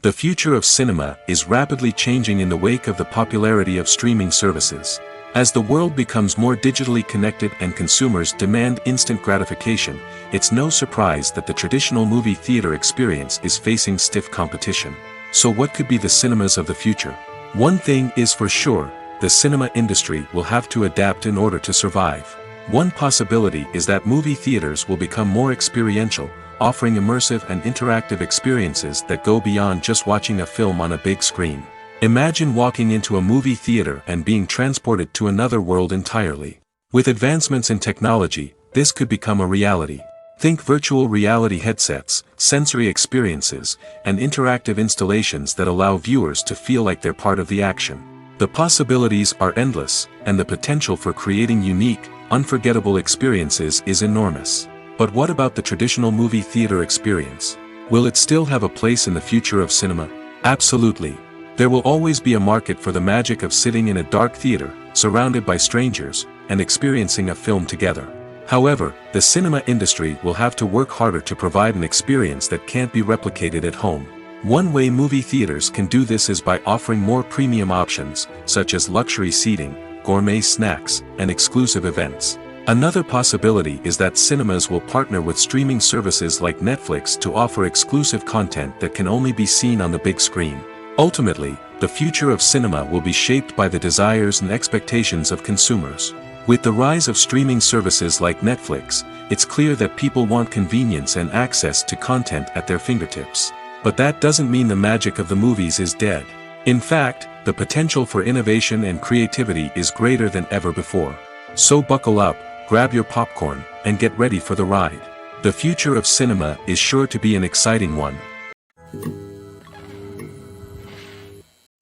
The future of cinema is rapidly changing in the wake of the popularity of streaming services. As the world becomes more digitally connected and consumers demand instant gratification, it's no surprise that the traditional movie theater experience is facing stiff competition. So what could be the cinemas of the future? One thing is for sure, the cinema industry will have to adapt in order to survive. One possibility is that movie theaters will become more experiential, offering immersive and interactive experiences that go beyond just watching a film on a big screen. Imagine walking into a movie theater and being transported to another world entirely. With advancements in technology, this could become a reality. Think virtual reality headsets, sensory experiences, and interactive installations that allow viewers to feel like they're part of the action. The possibilities are endless, and the potential for creating unique, unforgettable experiences is enormous. But what about the traditional movie theater experience? Will it still have a place in the future of cinema? Absolutely. There will always be a market for the magic of sitting in a dark theater, surrounded by strangers, and experiencing a film together. However, the cinema industry will have to work harder to provide an experience that can't be replicated at home. One way movie theaters can do this is by offering more premium options, such as luxury seating, gourmet snacks, and exclusive events. Another possibility is that cinemas will partner with streaming services like Netflix to offer exclusive content that can only be seen on the big screen. Ultimately, the future of cinema will be shaped by the desires and expectations of consumers. With the rise of streaming services like Netflix, it's clear that people want convenience and access to content at their fingertips. But that doesn't mean the magic of the movies is dead. In fact, the potential for innovation and creativity is greater than ever before. So buckle up, grab your popcorn, and get ready for the ride. The future of cinema is sure to be an exciting one.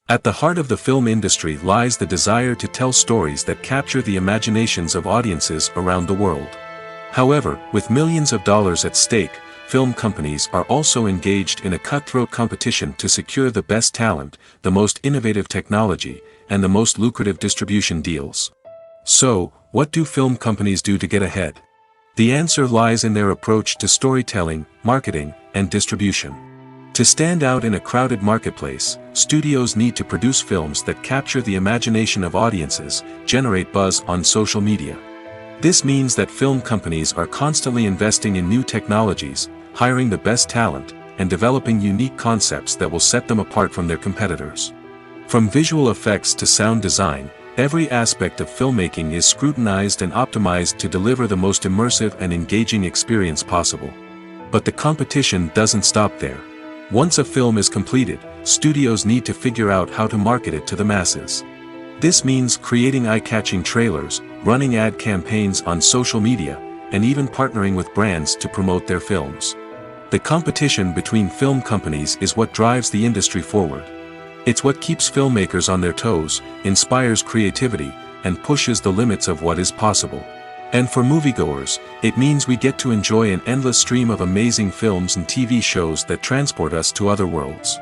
At the heart of the film industry lies the desire to tell stories that capture the imaginations of audiences around the world. However, with millions of dollars at stake, film companies are also engaged in a cutthroat competition to secure the best talent, the most innovative technology, and the most lucrative distribution deals. So, what do film companies do to get ahead? The answer lies in their approach to storytelling, marketing, and distribution. To stand out in a crowded marketplace, studios need to produce films that capture the imagination of audiences, generate buzz on social media. This means that film companies are constantly investing in new technologies, hiring the best talent, and developing unique concepts that will set them apart from their competitors. From visual effects to sound design, every aspect of filmmaking is scrutinized and optimized to deliver the most immersive and engaging experience possible. But the competition doesn't stop there. Once a film is completed, studios need to figure out how to market it to the masses. This means creating eye-catching trailers, running ad campaigns on social media, and even partnering with brands to promote their films. The competition between film companies is what drives the industry forward. It's what keeps filmmakers on their toes, inspires creativity, and pushes the limits of what is possible. And for moviegoers, it means we get to enjoy an endless stream of amazing films and TV shows that transport us to other worlds.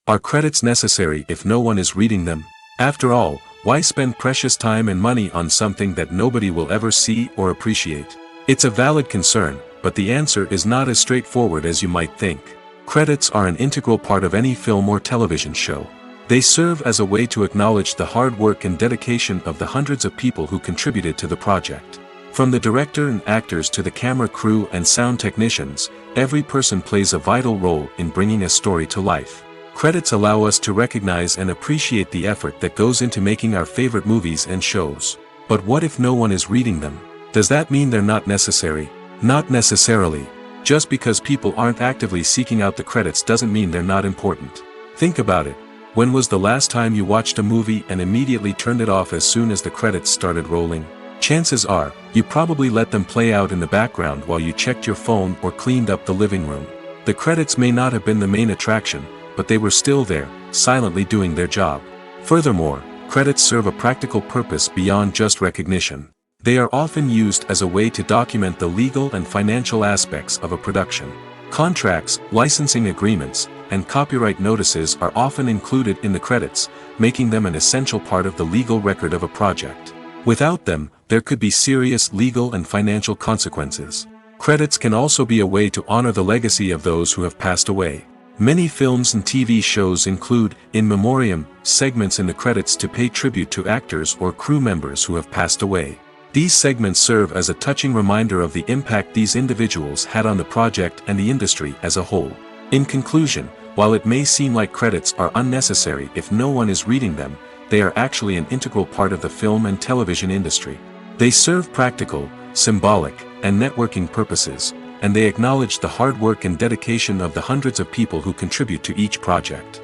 Are credits necessary if no one is reading them? After all, why spend precious time and money on something that nobody will ever see or appreciate? It's a valid concern, but the answer is not as straightforward as you might think. Credits are an integral part of any film or television show. They serve as a way to acknowledge the hard work and dedication of the hundreds of people who contributed to the project. From the director and actors to the camera crew and sound technicians, every person plays a vital role in bringing a story to life. Credits allow us to recognize and appreciate the effort that goes into making our favorite movies and shows. But what if no one is reading them? Does that mean they're not necessary? Not necessarily. Just because people aren't actively seeking out the credits doesn't mean they're not important. Think about it. When was the last time you watched a movie and immediately turned it off as soon as the credits started rolling? Chances are, you probably let them play out in the background while you checked your phone or cleaned up the living room. The credits may not have been the main attraction, but they were still there, silently doing their job. Furthermore, credits serve a practical purpose beyond just recognition. They are often used as a way to document the legal and financial aspects of a production. Contracts, licensing agreements, and copyright notices are often included in the credits, making them an essential part of the legal record of a project. Without them, there could be serious legal and financial consequences. Credits can also be a way to honor the legacy of those who have passed away. Many films and TV shows include, in memoriam, segments in the credits to pay tribute to actors or crew members who have passed away. These segments serve as a touching reminder of the impact these individuals had on the project and the industry as a whole. In conclusion, while it may seem like credits are unnecessary if no one is reading them, they are actually an integral part of the film and television industry. They serve practical, symbolic, and networking purposes, and they acknowledge the hard work and dedication of the hundreds of people who contribute to each project.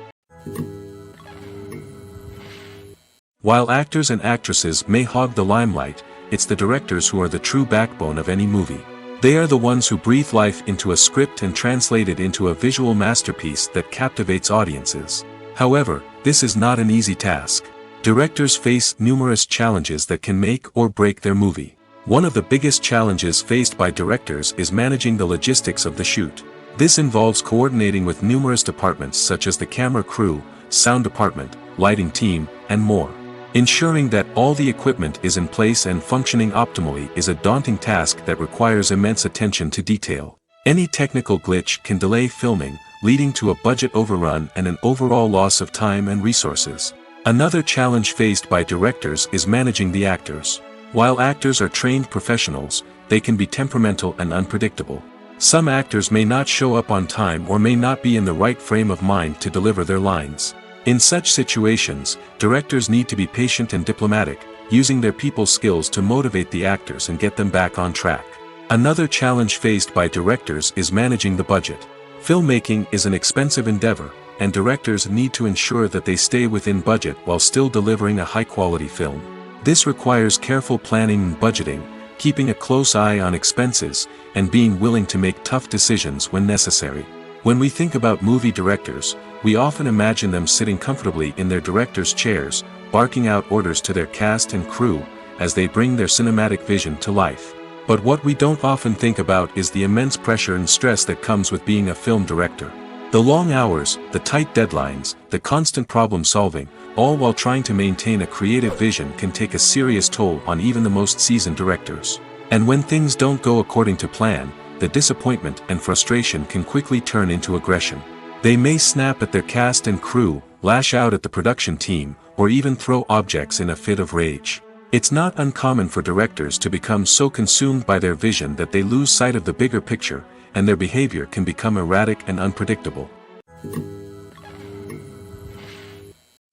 While actors and actresses may hog the limelight, it's the directors who are the true backbone of any movie. They are the ones who breathe life into a script and translate it into a visual masterpiece that captivates audiences. However, this is not an easy task. Directors face numerous challenges that can make or break their movie. One of the biggest challenges faced by directors is managing the logistics of the shoot. This involves coordinating with numerous departments such as the camera crew, sound department, lighting team, and more. Ensuring that all the equipment is in place and functioning optimally is a daunting task that requires immense attention to detail. Any technical glitch can delay filming, leading to a budget overrun and an overall loss of time and resources. Another challenge faced by directors is managing the actors. While actors are trained professionals, they can be temperamental and unpredictable. Some actors may not show up on time or may not be in the right frame of mind to deliver their lines. In such situations, directors need to be patient and diplomatic, using their people skills to motivate the actors and get them back on track. Another challenge faced by directors is managing the budget. Filmmaking is an expensive endeavor, and directors need to ensure that they stay within budget while still delivering a high-quality film. This requires careful planning and budgeting, keeping a close eye on expenses, and being willing to make tough decisions when necessary. When we think about movie directors, we often imagine them sitting comfortably in their director's chairs, barking out orders to their cast and crew, as they bring their cinematic vision to life. But what we don't often think about is the immense pressure and stress that comes with being a film director. The long hours, the tight deadlines, the constant problem solving, all while trying to maintain a creative vision can take a serious toll on even the most seasoned directors. And when things don't go according to plan, the disappointment and frustration can quickly turn into aggression. They may snap at their cast and crew, lash out at the production team, or even throw objects in a fit of rage. It's not uncommon for directors to become so consumed by their vision that they lose sight of the bigger picture, and their behavior can become erratic and unpredictable.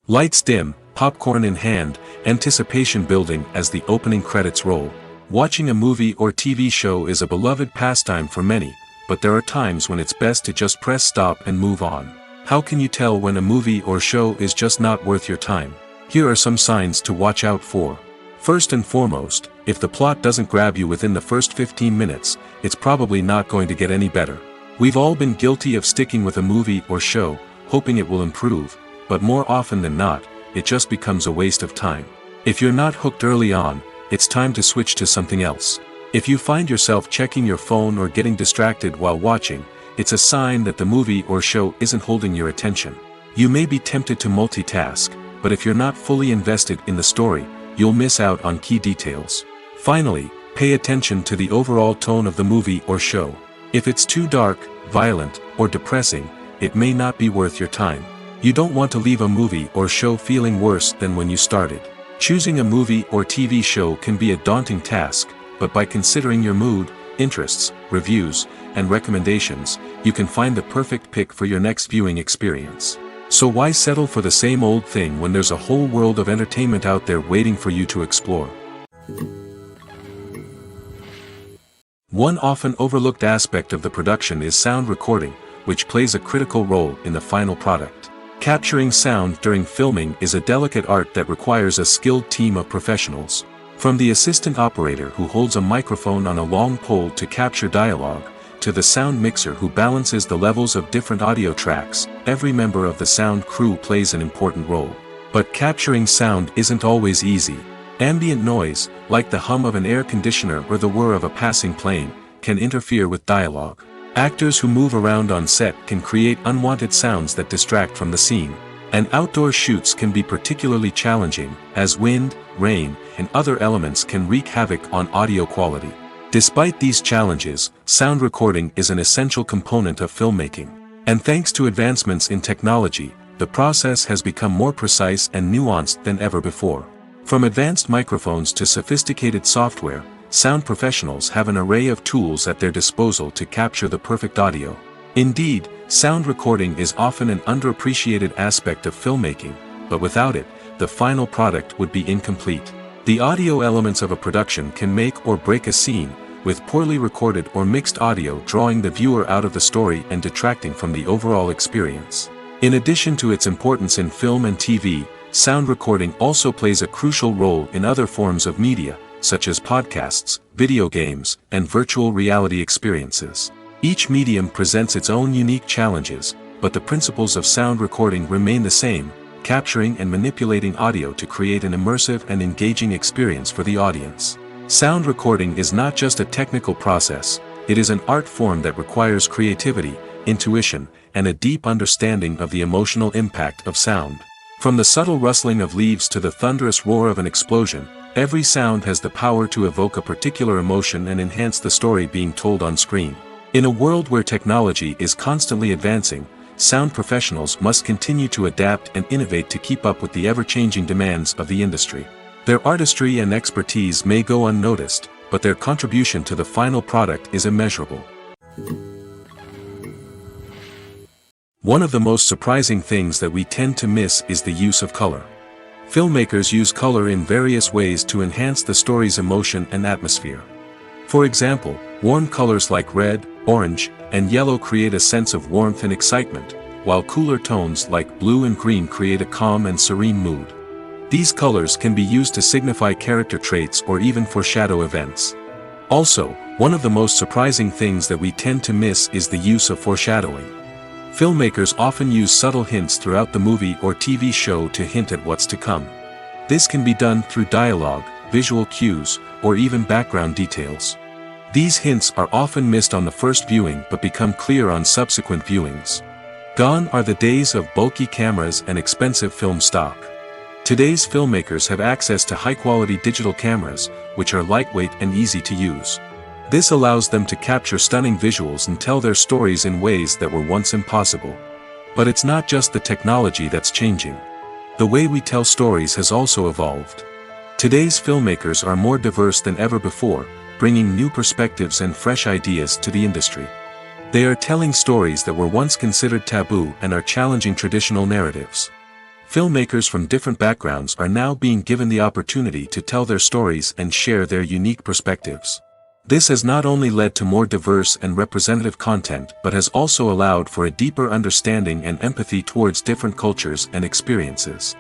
Lights dim, popcorn in hand, anticipation building as the opening credits roll. Watching a movie or TV show is a beloved pastime for many, but there are times when it's best to just press stop and move on. How can you tell when a movie or show is just not worth your time? Here are some signs to watch out for. First and foremost, if the plot doesn't grab you within the first 15 minutes, it's probably not going to get any better. We've all been guilty of sticking with a movie or show, hoping it will improve, but more often than not, it just becomes a waste of time. If you're not hooked early on, it's time to switch to something else. If you find yourself checking your phone or getting distracted while watching, it's a sign that the movie or show isn't holding your attention. You may be tempted to multitask, but if you're not fully invested in the story, you'll miss out on key details. Finally, pay attention to the overall tone of the movie or show. If it's too dark, violent, or depressing, it may not be worth your time. You don't want to leave a movie or show feeling worse than when you started. Choosing a movie or TV show can be a daunting task, but by considering your mood, interests, reviews, and recommendations, you can find the perfect pick for your next viewing experience. So why settle for the same old thing when there's a whole world of entertainment out there waiting for you to explore? One often overlooked aspect of the production is sound recording, which plays a critical role in the final product. Capturing sound during filming is a delicate art that requires a skilled team of professionals. From the assistant operator who holds a microphone on a long pole to capture dialogue, to the sound mixer who balances the levels of different audio tracks, every member of the sound crew plays an important role. But capturing sound isn't always easy. Ambient noise, like the hum of an air conditioner or the whir of a passing plane, can interfere with dialogue. Actors who move around on set can create unwanted sounds that distract from the scene. And outdoor shoots can be particularly challenging, as wind, rain, and other elements can wreak havoc on audio quality. Despite these challenges, sound recording is an essential component of filmmaking. And thanks to advancements in technology, the process has become more precise and nuanced than ever before. From advanced microphones to sophisticated software, sound professionals have an array of tools at their disposal to capture the perfect audio. Indeed, sound recording is often an underappreciated aspect of filmmaking, but without it, the final product would be incomplete. The audio elements of a production can make or break a scene, with poorly recorded or mixed audio drawing the viewer out of the story and detracting from the overall experience. In addition to its importance in film and TV, sound recording also plays a crucial role in other forms of media, such as podcasts, video games, and virtual reality experiences. Each medium presents its own unique challenges, but the principles of sound recording remain the same, capturing and manipulating audio to create an immersive and engaging experience for the audience. Sound recording is not just a technical process, it is an art form that requires creativity, intuition, and a deep understanding of the emotional impact of sound. From the subtle rustling of leaves to the thunderous roar of an explosion, every sound has the power to evoke a particular emotion and enhance the story being told on screen. In a world where technology is constantly advancing, sound professionals must continue to adapt and innovate to keep up with the ever-changing demands of the industry. Their artistry and expertise may go unnoticed, but their contribution to the final product is immeasurable. One of the most surprising things that we tend to miss is the use of color. Filmmakers use color in various ways to enhance the story's emotion and atmosphere. For example, warm colors like red, orange, and yellow create a sense of warmth and excitement, while cooler tones like blue and green create a calm and serene mood. These colors can be used to signify character traits or even foreshadow events. Also, one of the most surprising things that we tend to miss is the use of foreshadowing. Filmmakers often use subtle hints throughout the movie or TV show to hint at what's to come. This can be done through dialogue, visual cues, or even background details. These hints are often missed on the first viewing but become clear on subsequent viewings. Gone are the days of bulky cameras and expensive film stock. Today's filmmakers have access to high-quality digital cameras, which are lightweight and easy to use. This allows them to capture stunning visuals and tell their stories in ways that were once impossible. But it's not just the technology that's changing. The way we tell stories has also evolved. Today's filmmakers are more diverse than ever before, bringing new perspectives and fresh ideas to the industry. They are telling stories that were once considered taboo and are challenging traditional narratives. Filmmakers from different backgrounds are now being given the opportunity to tell their stories and share their unique perspectives. This has not only led to more diverse and representative content but has also allowed for a deeper understanding and empathy towards different cultures and experiences.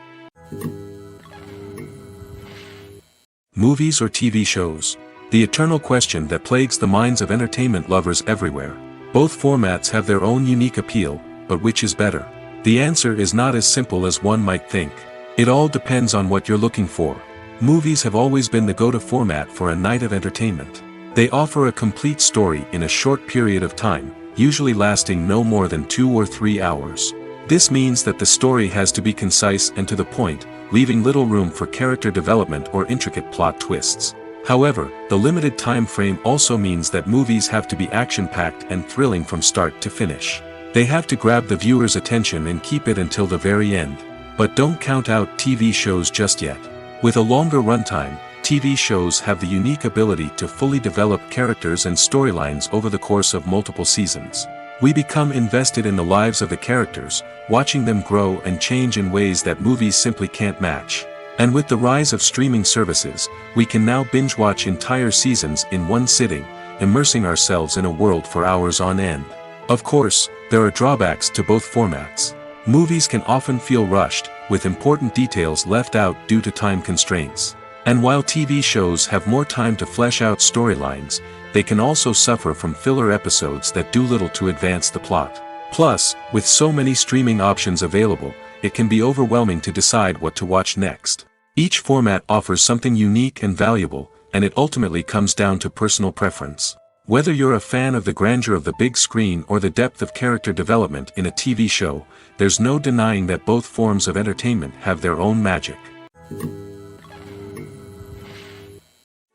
Movies or TV shows? The eternal question that plagues the minds of entertainment lovers everywhere. Both formats have their own unique appeal, but which is better? The answer is not as simple as one might think. It all depends on what you're looking for. Movies have always been the go-to format for a night of entertainment. They offer a complete story in a short period of time, usually lasting no more than 2 or 3 hours. This means that the story has to be concise and to the point, leaving little room for character development or intricate plot twists. However, the limited time frame also means that movies have to be action-packed and thrilling from start to finish. They have to grab the viewer's attention and keep it until the very end. But don't count out TV shows just yet. With a longer runtime, TV shows have the unique ability to fully develop characters and storylines over the course of multiple seasons. We become invested in the lives of the characters, watching them grow and change in ways that movies simply can't match. And with the rise of streaming services, we can now binge-watch entire seasons in one sitting, immersing ourselves in a world for hours on end. Of course, there are drawbacks to both formats. Movies can often feel rushed, with important details left out due to time constraints. And while TV shows have more time to flesh out storylines, they can also suffer from filler episodes that do little to advance the plot. Plus, with so many streaming options available, it can be overwhelming to decide what to watch next. Each format offers something unique and valuable, and it ultimately comes down to personal preference. Whether you're a fan of the grandeur of the big screen or the depth of character development in a TV show, there's no denying that both forms of entertainment have their own magic.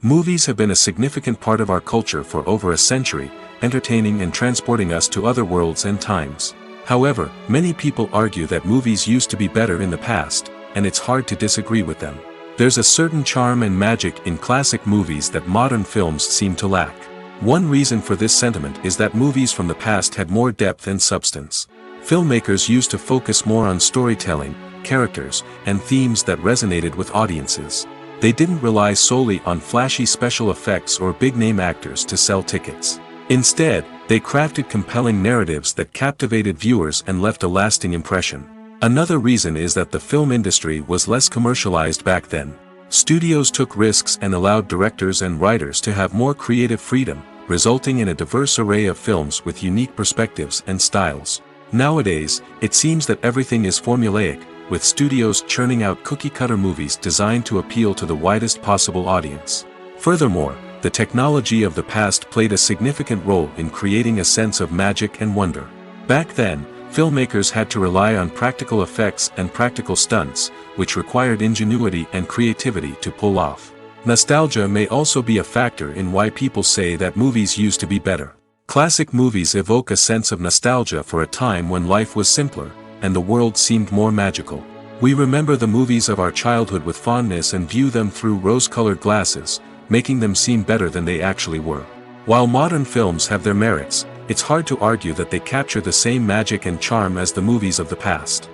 Movies have been a significant part of our culture for over a century, entertaining and transporting us to other worlds and times. However, many people argue that movies used to be better in the past, and it's hard to disagree with them. There's a certain charm and magic in classic movies that modern films seem to lack. One reason for this sentiment is that movies from the past had more depth and substance. Filmmakers used to focus more on storytelling, characters, and themes that resonated with audiences. They didn't rely solely on flashy special effects or big-name actors to sell tickets. Instead, they crafted compelling narratives that captivated viewers and left a lasting impression. Another reason is that the film industry was less commercialized back then. Studios took risks and allowed directors and writers to have more creative freedom, resulting in a diverse array of films with unique perspectives and styles. Nowadays, it seems that everything is formulaic, with studios churning out cookie-cutter movies designed to appeal to the widest possible audience. Furthermore, the technology of the past played a significant role in creating a sense of magic and wonder. Back then, filmmakers had to rely on practical effects and practical stunts, which required ingenuity and creativity to pull off. Nostalgia may also be a factor in why people say that movies used to be better. Classic movies evoke a sense of nostalgia for a time when life was simpler, and the world seemed more magical. We remember the movies of our childhood with fondness and view them through rose-colored glasses, making them seem better than they actually were. While modern films have their merits, it's hard to argue that they capture the same magic and charm as the movies of the past.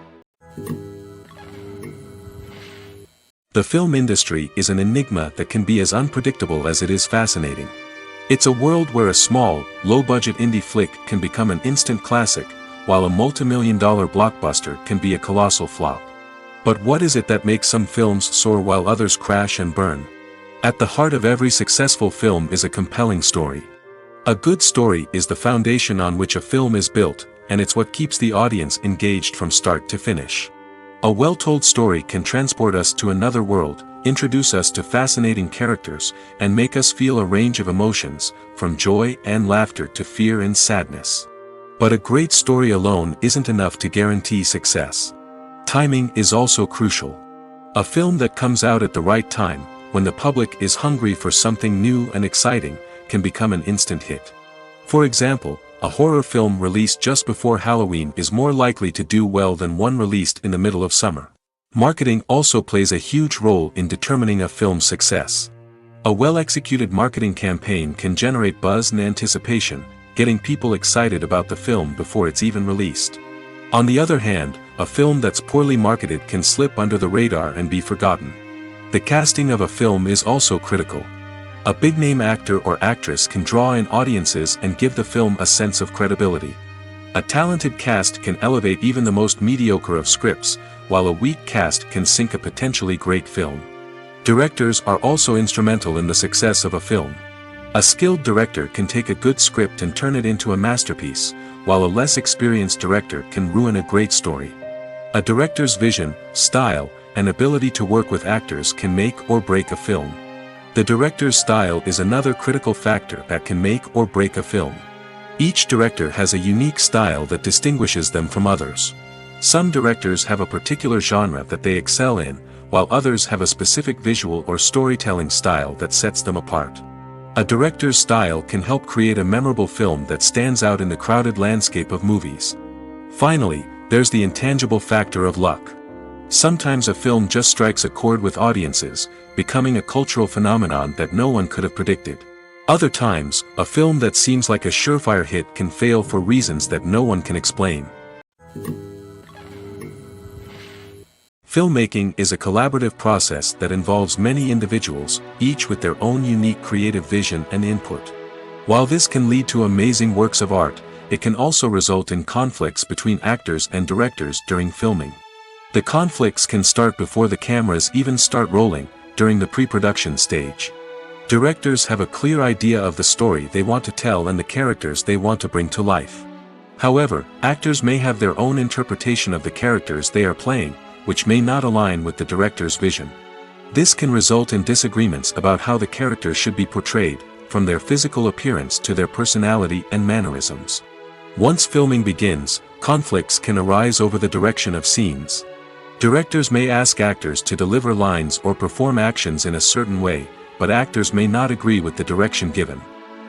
The film industry is an enigma that can be as unpredictable as it is fascinating. It's a world where a small, low-budget indie flick can become an instant classic, while a multi-million-dollar blockbuster can be a colossal flop. But what is it that makes some films soar while others crash and burn? At the heart of every successful film is a compelling story. A good story is the foundation on which a film is built, and it's what keeps the audience engaged from start to finish. A well-told story can transport us to another world, introduce us to fascinating characters, and make us feel a range of emotions, from joy and laughter to fear and sadness. But a great story alone isn't enough to guarantee success. Timing is also crucial. A film that comes out at the right time, when the public is hungry for something new and exciting, can become an instant hit. For example, a horror film released just before Halloween is more likely to do well than one released in the middle of summer. Marketing also plays a huge role in determining a film's success. A well-executed marketing campaign can generate buzz and anticipation, getting people excited about the film before it's even released. On the other hand, a film that's poorly marketed can slip under the radar and be forgotten. The casting of a film is also critical. A big-name actor or actress can draw in audiences and give the film a sense of credibility. A talented cast can elevate even the most mediocre of scripts, while a weak cast can sink a potentially great film. Directors are also instrumental in the success of a film. A skilled director can take a good script and turn it into a masterpiece, while a less experienced director can ruin a great story. A director's vision, style, and ability to work with actors can make or break a film. The director's style is another critical factor that can make or break a film. Each director has a unique style that distinguishes them from others. Some directors have a particular genre that they excel in, while others have a specific visual or storytelling style that sets them apart. A director's style can help create a memorable film that stands out in the crowded landscape of movies. Finally, there's the intangible factor of luck. Sometimes a film just strikes a chord with audiences, becoming a cultural phenomenon that no one could have predicted. Other times, a film that seems like a surefire hit can fail for reasons that no one can explain. Filmmaking is a collaborative process that involves many individuals, each with their own unique creative vision and input. While this can lead to amazing works of art, it can also result in conflicts between actors and directors during filming. The conflicts can start before the cameras even start rolling, during the pre-production stage. Directors have a clear idea of the story they want to tell and the characters they want to bring to life. However, actors may have their own interpretation of the characters they are playing, which may not align with the director's vision. This can result in disagreements about how the characters should be portrayed, from their physical appearance to their personality and mannerisms. Once filming begins, conflicts can arise over the direction of scenes. Directors may ask actors to deliver lines or perform actions in a certain way, but actors may not agree with the direction given.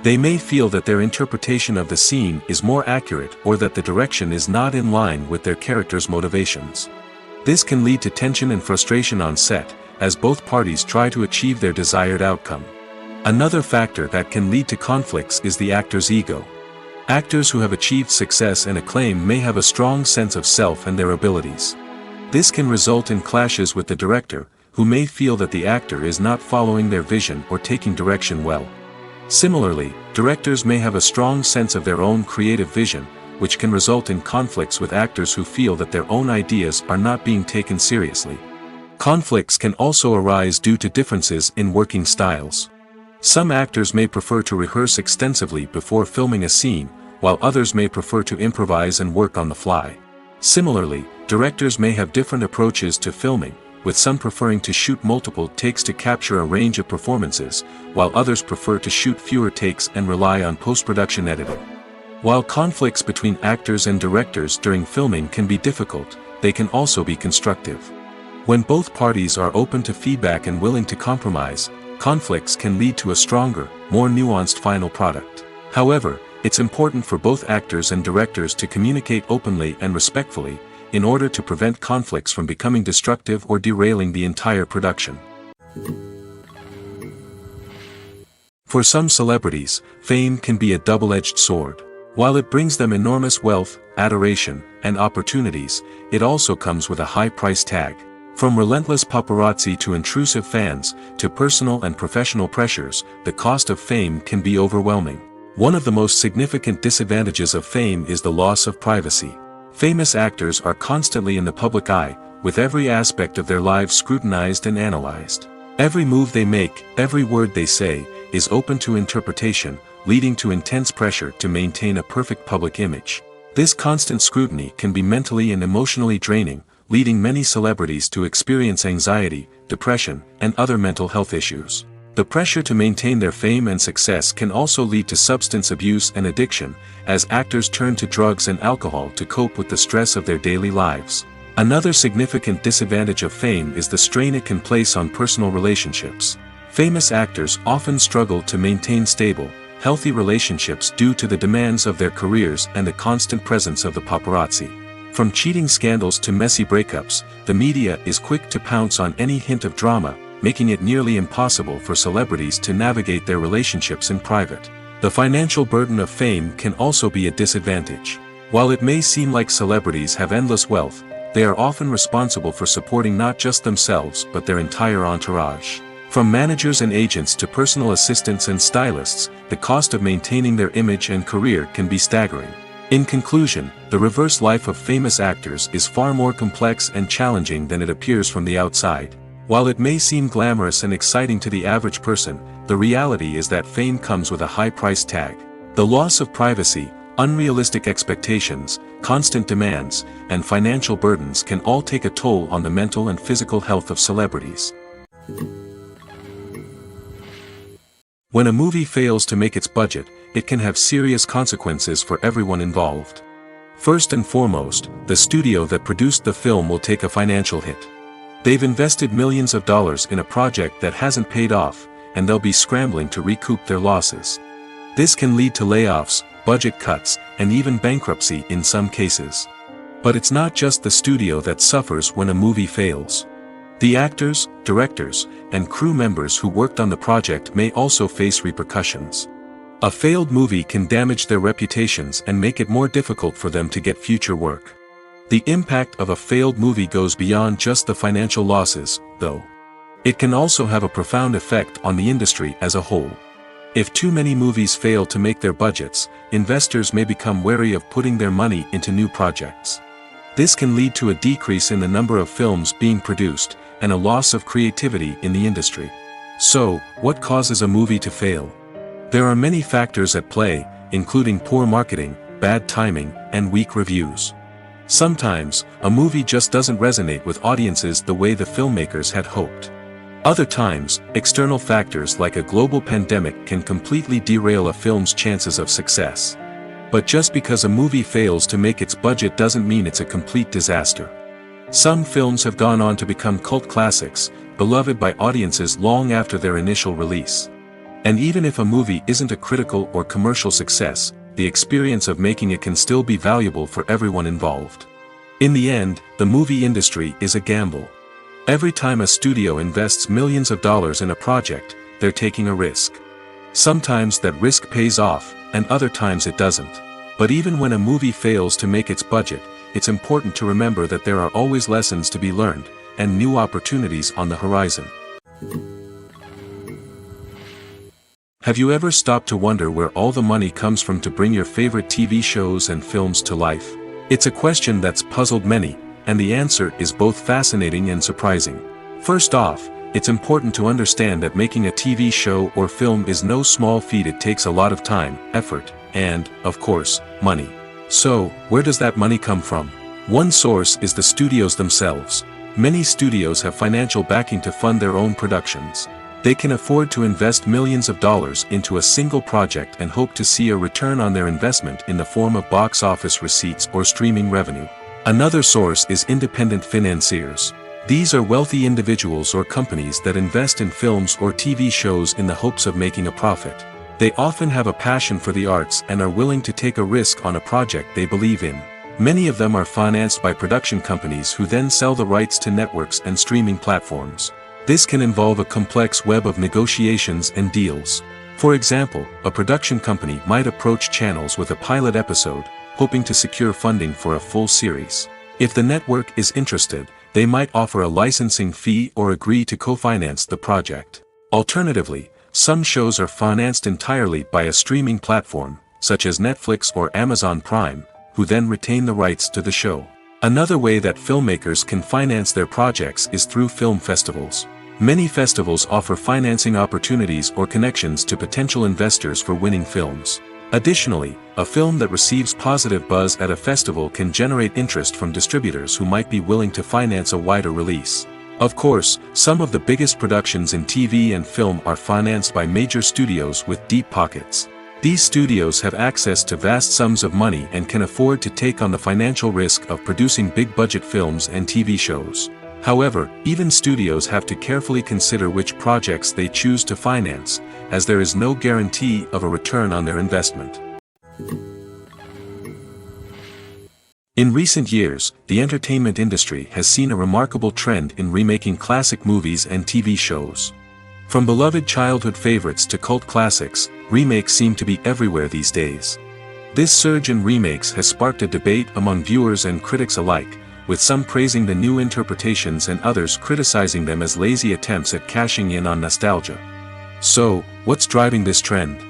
They may feel that their interpretation of the scene is more accurate or that the direction is not in line with their character's motivations. This can lead to tension and frustration on set, as both parties try to achieve their desired outcome. Another factor that can lead to conflicts is the actor's ego. Actors who have achieved success and acclaim may have a strong sense of self and their abilities. This can result in clashes with the director, who may feel that the actor is not following their vision or taking direction well. Similarly, directors may have a strong sense of their own creative vision, which can result in conflicts with actors who feel that their own ideas are not being taken seriously. Conflicts can also arise due to differences in working styles. Some actors may prefer to rehearse extensively before filming a scene, while others may prefer to improvise and work on the fly. Similarly, directors may have different approaches to filming, with some preferring to shoot multiple takes to capture a range of performances, while others prefer to shoot fewer takes and rely on post-production editing. While conflicts between actors and directors during filming can be difficult, they can also be constructive. When both parties are open to feedback and willing to compromise, conflicts can lead to a stronger, more nuanced final product. However, it's important for both actors and directors to communicate openly and respectfully, in order to prevent conflicts from becoming destructive or derailing the entire production. For some celebrities, fame can be a double-edged sword. While it brings them enormous wealth, adoration, and opportunities, it also comes with a high price tag. From relentless paparazzi to intrusive fans, to personal and professional pressures, the cost of fame can be overwhelming. One of the most significant disadvantages of fame is the loss of privacy. Famous actors are constantly in the public eye, with every aspect of their lives scrutinized and analyzed. Every move they make, every word they say, is open to interpretation, leading to intense pressure to maintain a perfect public image. This constant scrutiny can be mentally and emotionally draining, leading many celebrities to experience anxiety, depression, and other mental health issues. The pressure to maintain their fame and success can also lead to substance abuse and addiction, as actors turn to drugs and alcohol to cope with the stress of their daily lives. Another significant disadvantage of fame is the strain it can place on personal relationships. Famous actors often struggle to maintain stable, healthy relationships due to the demands of their careers and the constant presence of the paparazzi. From cheating scandals to messy breakups, the media is quick to pounce on any hint of drama, making it nearly impossible for celebrities to navigate their relationships in private. The financial burden of fame can also be a disadvantage. While it may seem like celebrities have endless wealth, they are often responsible for supporting not just themselves but their entire entourage. From managers and agents to personal assistants and stylists, the cost of maintaining their image and career can be staggering. In conclusion, the reverse life of famous actors is far more complex and challenging than it appears from the outside. While it may seem glamorous and exciting to the average person, the reality is that fame comes with a high price tag. The loss of privacy, unrealistic expectations, constant demands, and financial burdens can all take a toll on the mental and physical health of celebrities. When a movie fails to make its budget, it can have serious consequences for everyone involved. First and foremost, the studio that produced the film will take a financial hit. They've invested millions of dollars in a project that hasn't paid off, and they'll be scrambling to recoup their losses. This can lead to layoffs, budget cuts, and even bankruptcy in some cases. But it's not just the studio that suffers when a movie fails. The actors, directors, and crew members who worked on the project may also face repercussions. A failed movie can damage their reputations and make it more difficult for them to get future work. The impact of a failed movie goes beyond just the financial losses, though. It can also have a profound effect on the industry as a whole. If too many movies fail to make their budgets, investors may become wary of putting their money into new projects. This can lead to a decrease in the number of films being produced, and a loss of creativity in the industry. So, what causes a movie to fail? There are many factors at play, including poor marketing, bad timing, and weak reviews. Sometimes, a movie just doesn't resonate with audiences the way the filmmakers had hoped. Other times, external factors like a global pandemic can completely derail a film's chances of success. But just because a movie fails to make its budget doesn't mean it's a complete disaster. Some films have gone on to become cult classics, beloved by audiences long after their initial release. And even if a movie isn't a critical or commercial success, the experience of making it can still be valuable for everyone involved. In the end, the movie industry is a gamble. Every time a studio invests millions of dollars in a project, they're taking a risk. Sometimes that risk pays off, and other times it doesn't. But even when a movie fails to make its budget, it's important to remember that there are always lessons to be learned, and new opportunities on the horizon. Have you ever stopped to wonder where all the money comes from to bring your favorite TV shows and films to life? It's a question that's puzzled many, and the answer is both fascinating and surprising. First off, it's important to understand that making a TV show or film is no small feat. It takes a lot of time, effort, and, of course, money. So, where does that money come from? One source is the studios themselves. Many studios have financial backing to fund their own productions. They can afford to invest millions of dollars into a single project and hope to see a return on their investment in the form of box office receipts or streaming revenue. Another source is independent financiers. These are wealthy individuals or companies that invest in films or TV shows in the hopes of making a profit. They often have a passion for the arts and are willing to take a risk on a project they believe in. Many of them are financed by production companies who then sell the rights to networks and streaming platforms. This can involve a complex web of negotiations and deals. For example, a production company might approach channels with a pilot episode, hoping to secure funding for a full series. If the network is interested, they might offer a licensing fee or agree to co-finance the project. Alternatively, some shows are financed entirely by a streaming platform, such as Netflix or Amazon Prime, who then retain the rights to the show. Another way that filmmakers can finance their projects is through film festivals. Many festivals offer financing opportunities or connections to potential investors for winning films. Additionally, a film that receives positive buzz at a festival can generate interest from distributors who might be willing to finance a wider release. Of course, some of the biggest productions in TV and film are financed by major studios with deep pockets. These studios have access to vast sums of money and can afford to take on the financial risk of producing big-budget films and TV shows. However, even studios have to carefully consider which projects they choose to finance, as there is no guarantee of a return on their investment. In recent years, the entertainment industry has seen a remarkable trend in remaking classic movies and TV shows. From beloved childhood favorites to cult classics, remakes seem to be everywhere these days. This surge in remakes has sparked a debate among viewers and critics alike, with some praising the new interpretations and others criticizing them as lazy attempts at cashing in on nostalgia. So, what's driving this trend?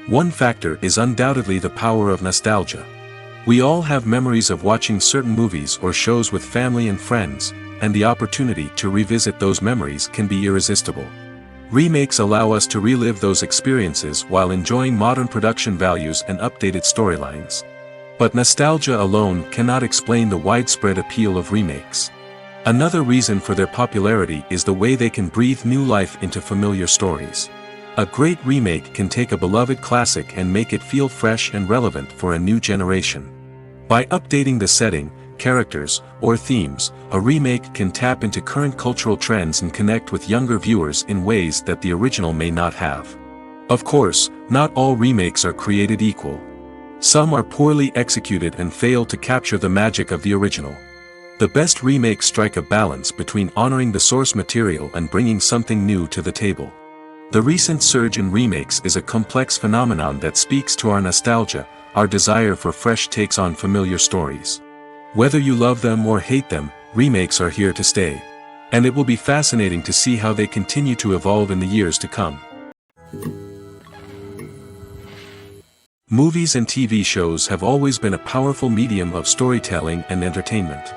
One factor is undoubtedly the power of nostalgia. We all have memories of watching certain movies or shows with family and friends, and the opportunity to revisit those memories can be irresistible. Remakes allow us to relive those experiences while enjoying modern production values and updated storylines. But nostalgia alone cannot explain the widespread appeal of remakes. Another reason for their popularity is the way they can breathe new life into familiar stories. A great remake can take a beloved classic and make it feel fresh and relevant for a new generation. By updating the setting, characters, or themes, a remake can tap into current cultural trends and connect with younger viewers in ways that the original may not have. Of course, not all remakes are created equal. Some are poorly executed and fail to capture the magic of the original. The best remakes strike a balance between honoring the source material and bringing something new to the table. The recent surge in remakes is a complex phenomenon that speaks to our nostalgia, our desire for fresh takes on familiar stories. Whether you love them or hate them, remakes are here to stay. And it will be fascinating to see how they continue to evolve in the years to come. Movies and TV shows have always been a powerful medium of storytelling and entertainment.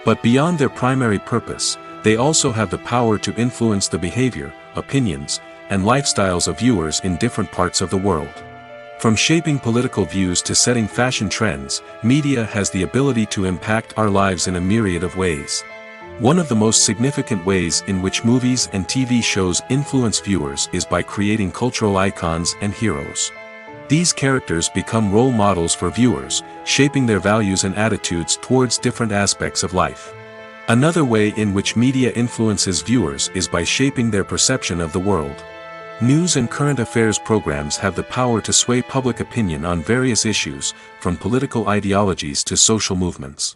But beyond their primary purpose, they also have the power to influence the behavior, opinions, and lifestyles of viewers in different parts of the world. From shaping political views to setting fashion trends, media has the ability to impact our lives in a myriad of ways. One of the most significant ways in which movies and TV shows influence viewers is by creating cultural icons and heroes. These characters become role models for viewers, shaping their values and attitudes towards different aspects of life. Another way in which media influences viewers is by shaping their perception of the world. News and current affairs programs have the power to sway public opinion on various issues, from political ideologies to social movements.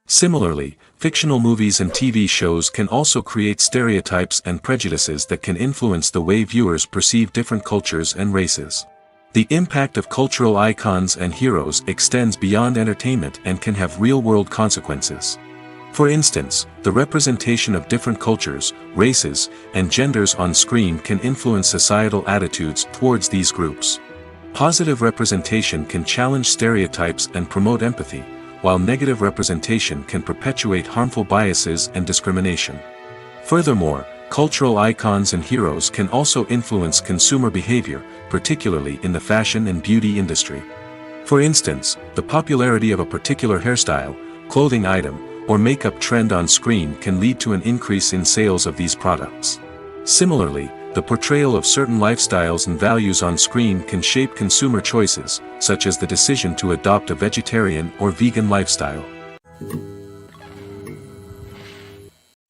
Similarly, fictional movies and TV shows can also create stereotypes and prejudices that can influence the way viewers perceive different cultures and races. The impact of cultural icons and heroes extends beyond entertainment and can have real-world consequences. For instance, the representation of different cultures, races, and genders on screen can influence societal attitudes towards these groups. Positive representation can challenge stereotypes and promote empathy, while negative representation can perpetuate harmful biases and discrimination. Furthermore, cultural icons and heroes can also influence consumer behavior, particularly in the fashion and beauty industry. For instance, the popularity of a particular hairstyle, clothing item, or makeup trend on screen can lead to an increase in sales of these products. Similarly, the portrayal of certain lifestyles and values on screen can shape consumer choices, such as the decision to adopt a vegetarian or vegan lifestyle.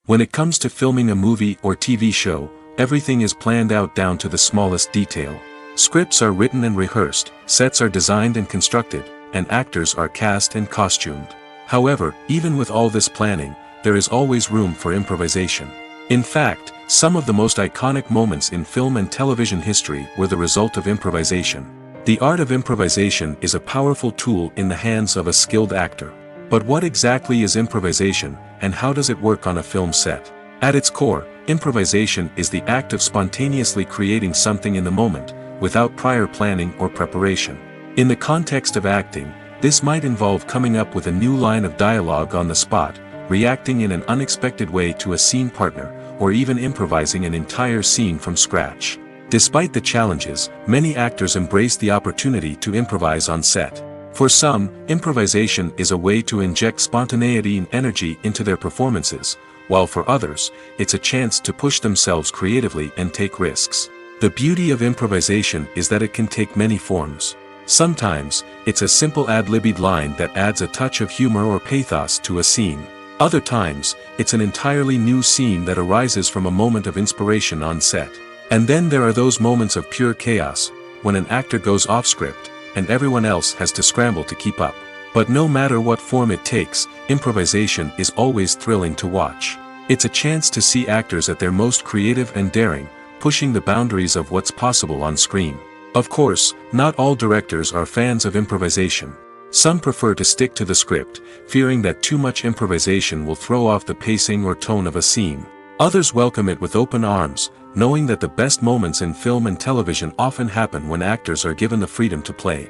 When it comes to filming a movie or TV show, everything is planned out down to the smallest detail. Scripts are written and rehearsed, sets are designed and constructed, and actors are cast and costumed. However, even with all this planning, there is always room for improvisation. In fact, some of the most iconic moments in film and television history were the result of improvisation. The art of improvisation is a powerful tool in the hands of a skilled actor. But what exactly is improvisation, and how does it work on a film set? At its core, improvisation is the act of spontaneously creating something in the moment, without prior planning or preparation. In the context of acting, this might involve coming up with a new line of dialogue on the spot, reacting in an unexpected way to a scene partner, or even improvising an entire scene from scratch. Despite the challenges, many actors embrace the opportunity to improvise on set. For some, improvisation is a way to inject spontaneity and energy into their performances, while for others, it's a chance to push themselves creatively and take risks. The beauty of improvisation is that it can take many forms. Sometimes, it's a simple ad-libbed line that adds a touch of humor or pathos to a scene. Other times, it's an entirely new scene that arises from a moment of inspiration on set. And then there are those moments of pure chaos, when an actor goes off script, and everyone else has to scramble to keep up. But no matter what form it takes, improvisation is always thrilling to watch. It's a chance to see actors at their most creative and daring, pushing the boundaries of what's possible on screen. Of course, not all directors are fans of improvisation. Some prefer to stick to the script, fearing that too much improvisation will throw off the pacing or tone of a scene. Others welcome it with open arms, knowing that the best moments in film and television often happen when actors are given the freedom to play.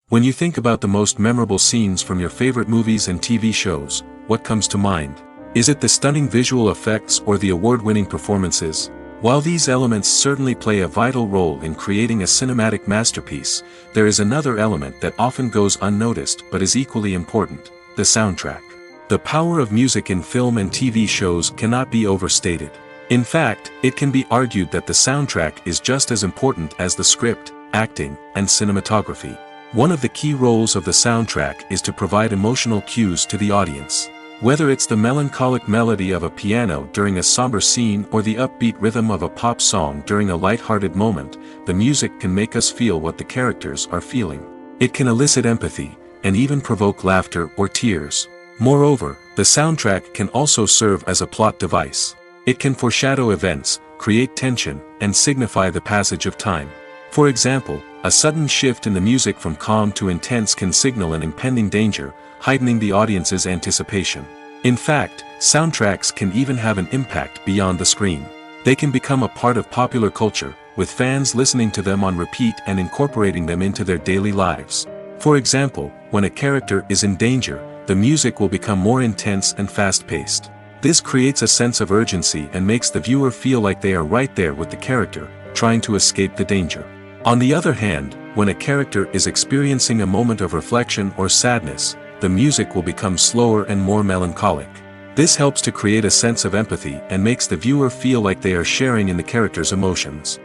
When you think about the most memorable scenes from your favorite movies and TV shows, what comes to mind? Is it the stunning visual effects or the award-winning performances? While these elements certainly play a vital role in creating a cinematic masterpiece, there is another element that often goes unnoticed but is equally important: the soundtrack. The power of music in film and TV shows cannot be overstated. In fact, it can be argued that the soundtrack is just as important as the script, acting, and cinematography. One of the key roles of the soundtrack is to provide emotional cues to the audience. Whether it's the melancholic melody of a piano during a somber scene or the upbeat rhythm of a pop song during a light-hearted moment, the music can make us feel what the characters are feeling. It can elicit empathy, and even provoke laughter or tears. Moreover, the soundtrack can also serve as a plot device. It can foreshadow events, create tension, and signify the passage of time. For example, a sudden shift in the music from calm to intense can signal an impending danger, heightening the audience's anticipation. In fact, soundtracks can even have an impact beyond the screen. They can become a part of popular culture, with fans listening to them on repeat and incorporating them into their daily lives. For example, when a character is in danger, the music will become more intense and fast-paced. This creates a sense of urgency and makes the viewer feel like they are right there with the character, trying to escape the danger. On the other hand, when a character is experiencing a moment of reflection or sadness, the music will become slower and more melancholic. This helps to create a sense of empathy and makes the viewer feel like they are sharing in the character's emotions.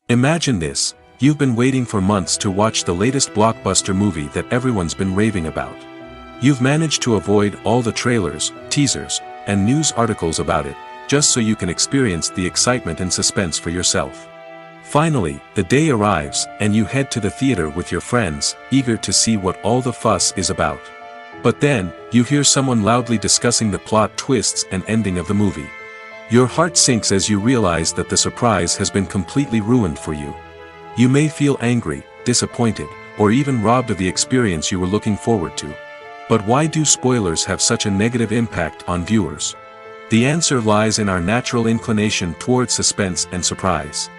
Imagine this: you've been waiting for months to watch the latest blockbuster movie that everyone's been raving about. You've managed to avoid all the trailers, teasers, and news articles about it, just so you can experience the excitement and suspense for yourself. Finally, the day arrives, and you head to the theater with your friends, eager to see what all the fuss is about. But then, you hear someone loudly discussing the plot twists and ending of the movie. Your heart sinks as you realize that the surprise has been completely ruined for you. You may feel angry, disappointed, or even robbed of the experience you were looking forward to. But why do spoilers have such a negative impact on viewers? The answer lies in our natural inclination toward suspense and surprise.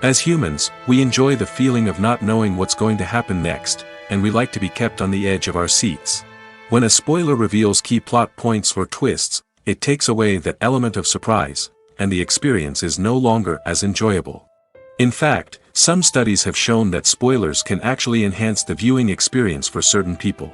As humans, we enjoy the feeling of not knowing what's going to happen next, and we like to be kept on the edge of our seats. When a spoiler reveals key plot points or twists, it takes away that element of surprise, and the experience is no longer as enjoyable. In fact, some studies have shown that spoilers can actually enhance the viewing experience for certain people.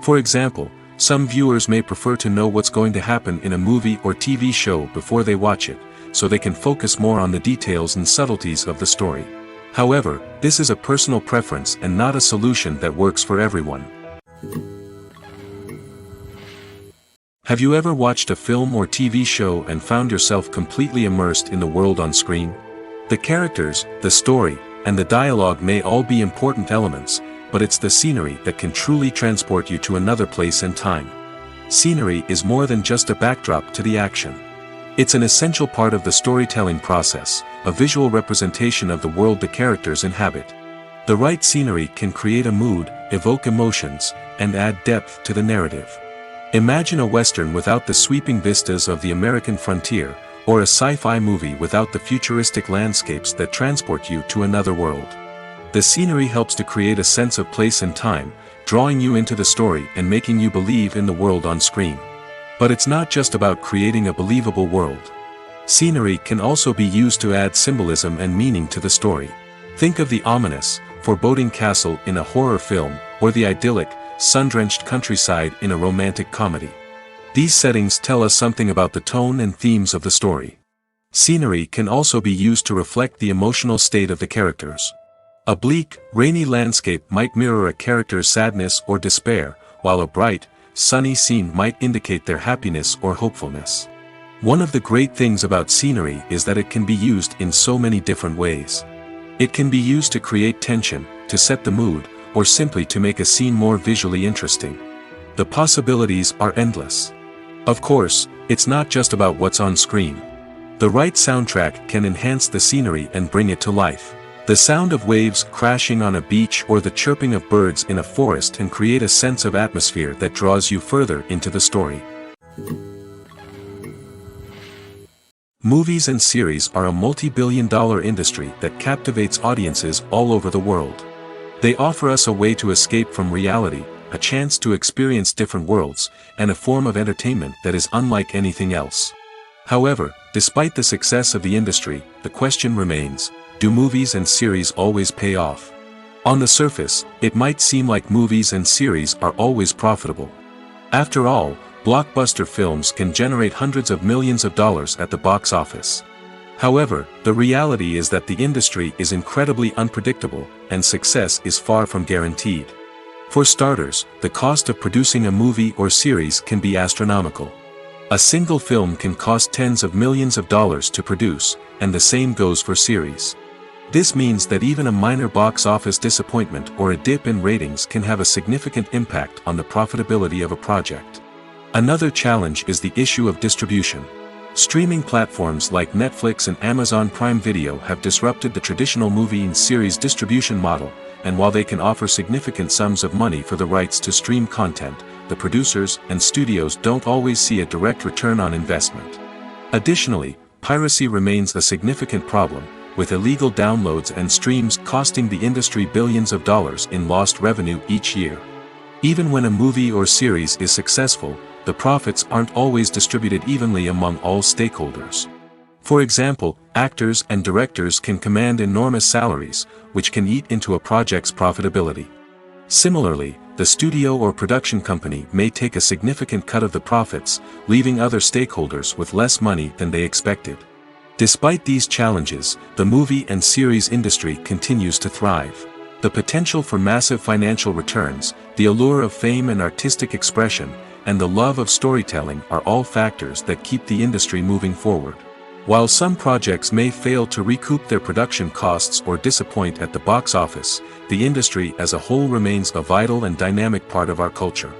For example, some viewers may prefer to know what's going to happen in a movie or TV show before they watch it, so they can focus more on the details and subtleties of the story. However, this is a personal preference and not a solution that works for everyone. Have you ever watched a film or TV show and found yourself completely immersed in the world on screen? The characters, the story, and the dialogue may all be important elements, but it's the scenery that can truly transport you to another place and time. Scenery is more than just a backdrop to the action. It's an essential part of the storytelling process, a visual representation of the world the characters inhabit. The right scenery can create a mood, evoke emotions, and add depth to the narrative. Imagine a Western without the sweeping vistas of the American frontier, or a sci-fi movie without the futuristic landscapes that transport you to another world. The scenery helps to create a sense of place and time, drawing you into the story and making you believe in the world on screen. But it's not just about creating a believable world. Scenery can also be used to add symbolism and meaning to the story. Think of the ominous, foreboding castle in a horror film, or the idyllic, sun-drenched countryside in a romantic comedy. These settings tell us something about the tone and themes of the story. Scenery can also be used to reflect the emotional state of the characters. A bleak, rainy landscape might mirror a character's sadness or despair, while a bright, sunny scene might indicate their happiness or hopefulness. One of the great things about scenery is that it can be used in so many different ways. It can be used to create tension, to set the mood, or simply to make a scene more visually interesting. The possibilities are endless. Of course, it's not just about what's on screen. The right soundtrack can enhance the scenery and bring it to life. The sound of waves crashing on a beach or the chirping of birds in a forest can create a sense of atmosphere that draws you further into the story. Movies and series are a multi-billion-dollar industry that captivates audiences all over the world. They offer us a way to escape from reality, a chance to experience different worlds, and a form of entertainment that is unlike anything else. However, despite the success of the industry, the question remains, do movies and series always pay off? On the surface, it might seem like movies and series are always profitable. After all, blockbuster films can generate hundreds of millions of dollars at the box office. However, the reality is that the industry is incredibly unpredictable, and success is far from guaranteed. For starters, the cost of producing a movie or series can be astronomical. A single film can cost tens of millions of dollars to produce, and the same goes for series. This means that even a minor box office disappointment or a dip in ratings can have a significant impact on the profitability of a project. Another challenge is the issue of distribution. Streaming platforms like Netflix and Amazon Prime Video have disrupted the traditional movie and series distribution model, and while they can offer significant sums of money for the rights to stream content, the producers and studios don't always see a direct return on investment. Additionally, piracy remains a significant problem, with illegal downloads and streams costing the industry billions of dollars in lost revenue each year. Even when a movie or series is successful, the profits aren't always distributed evenly among all stakeholders. For example, actors and directors can command enormous salaries, which can eat into a project's profitability. Similarly, the studio or production company may take a significant cut of the profits, leaving other stakeholders with less money than they expected. Despite these challenges, the movie and series industry continues to thrive. The potential for massive financial returns, the allure of fame and artistic expression, and the love of storytelling are all factors that keep the industry moving forward. While some projects may fail to recoup their production costs or disappoint at the box office, the industry as a whole remains a vital and dynamic part of our culture.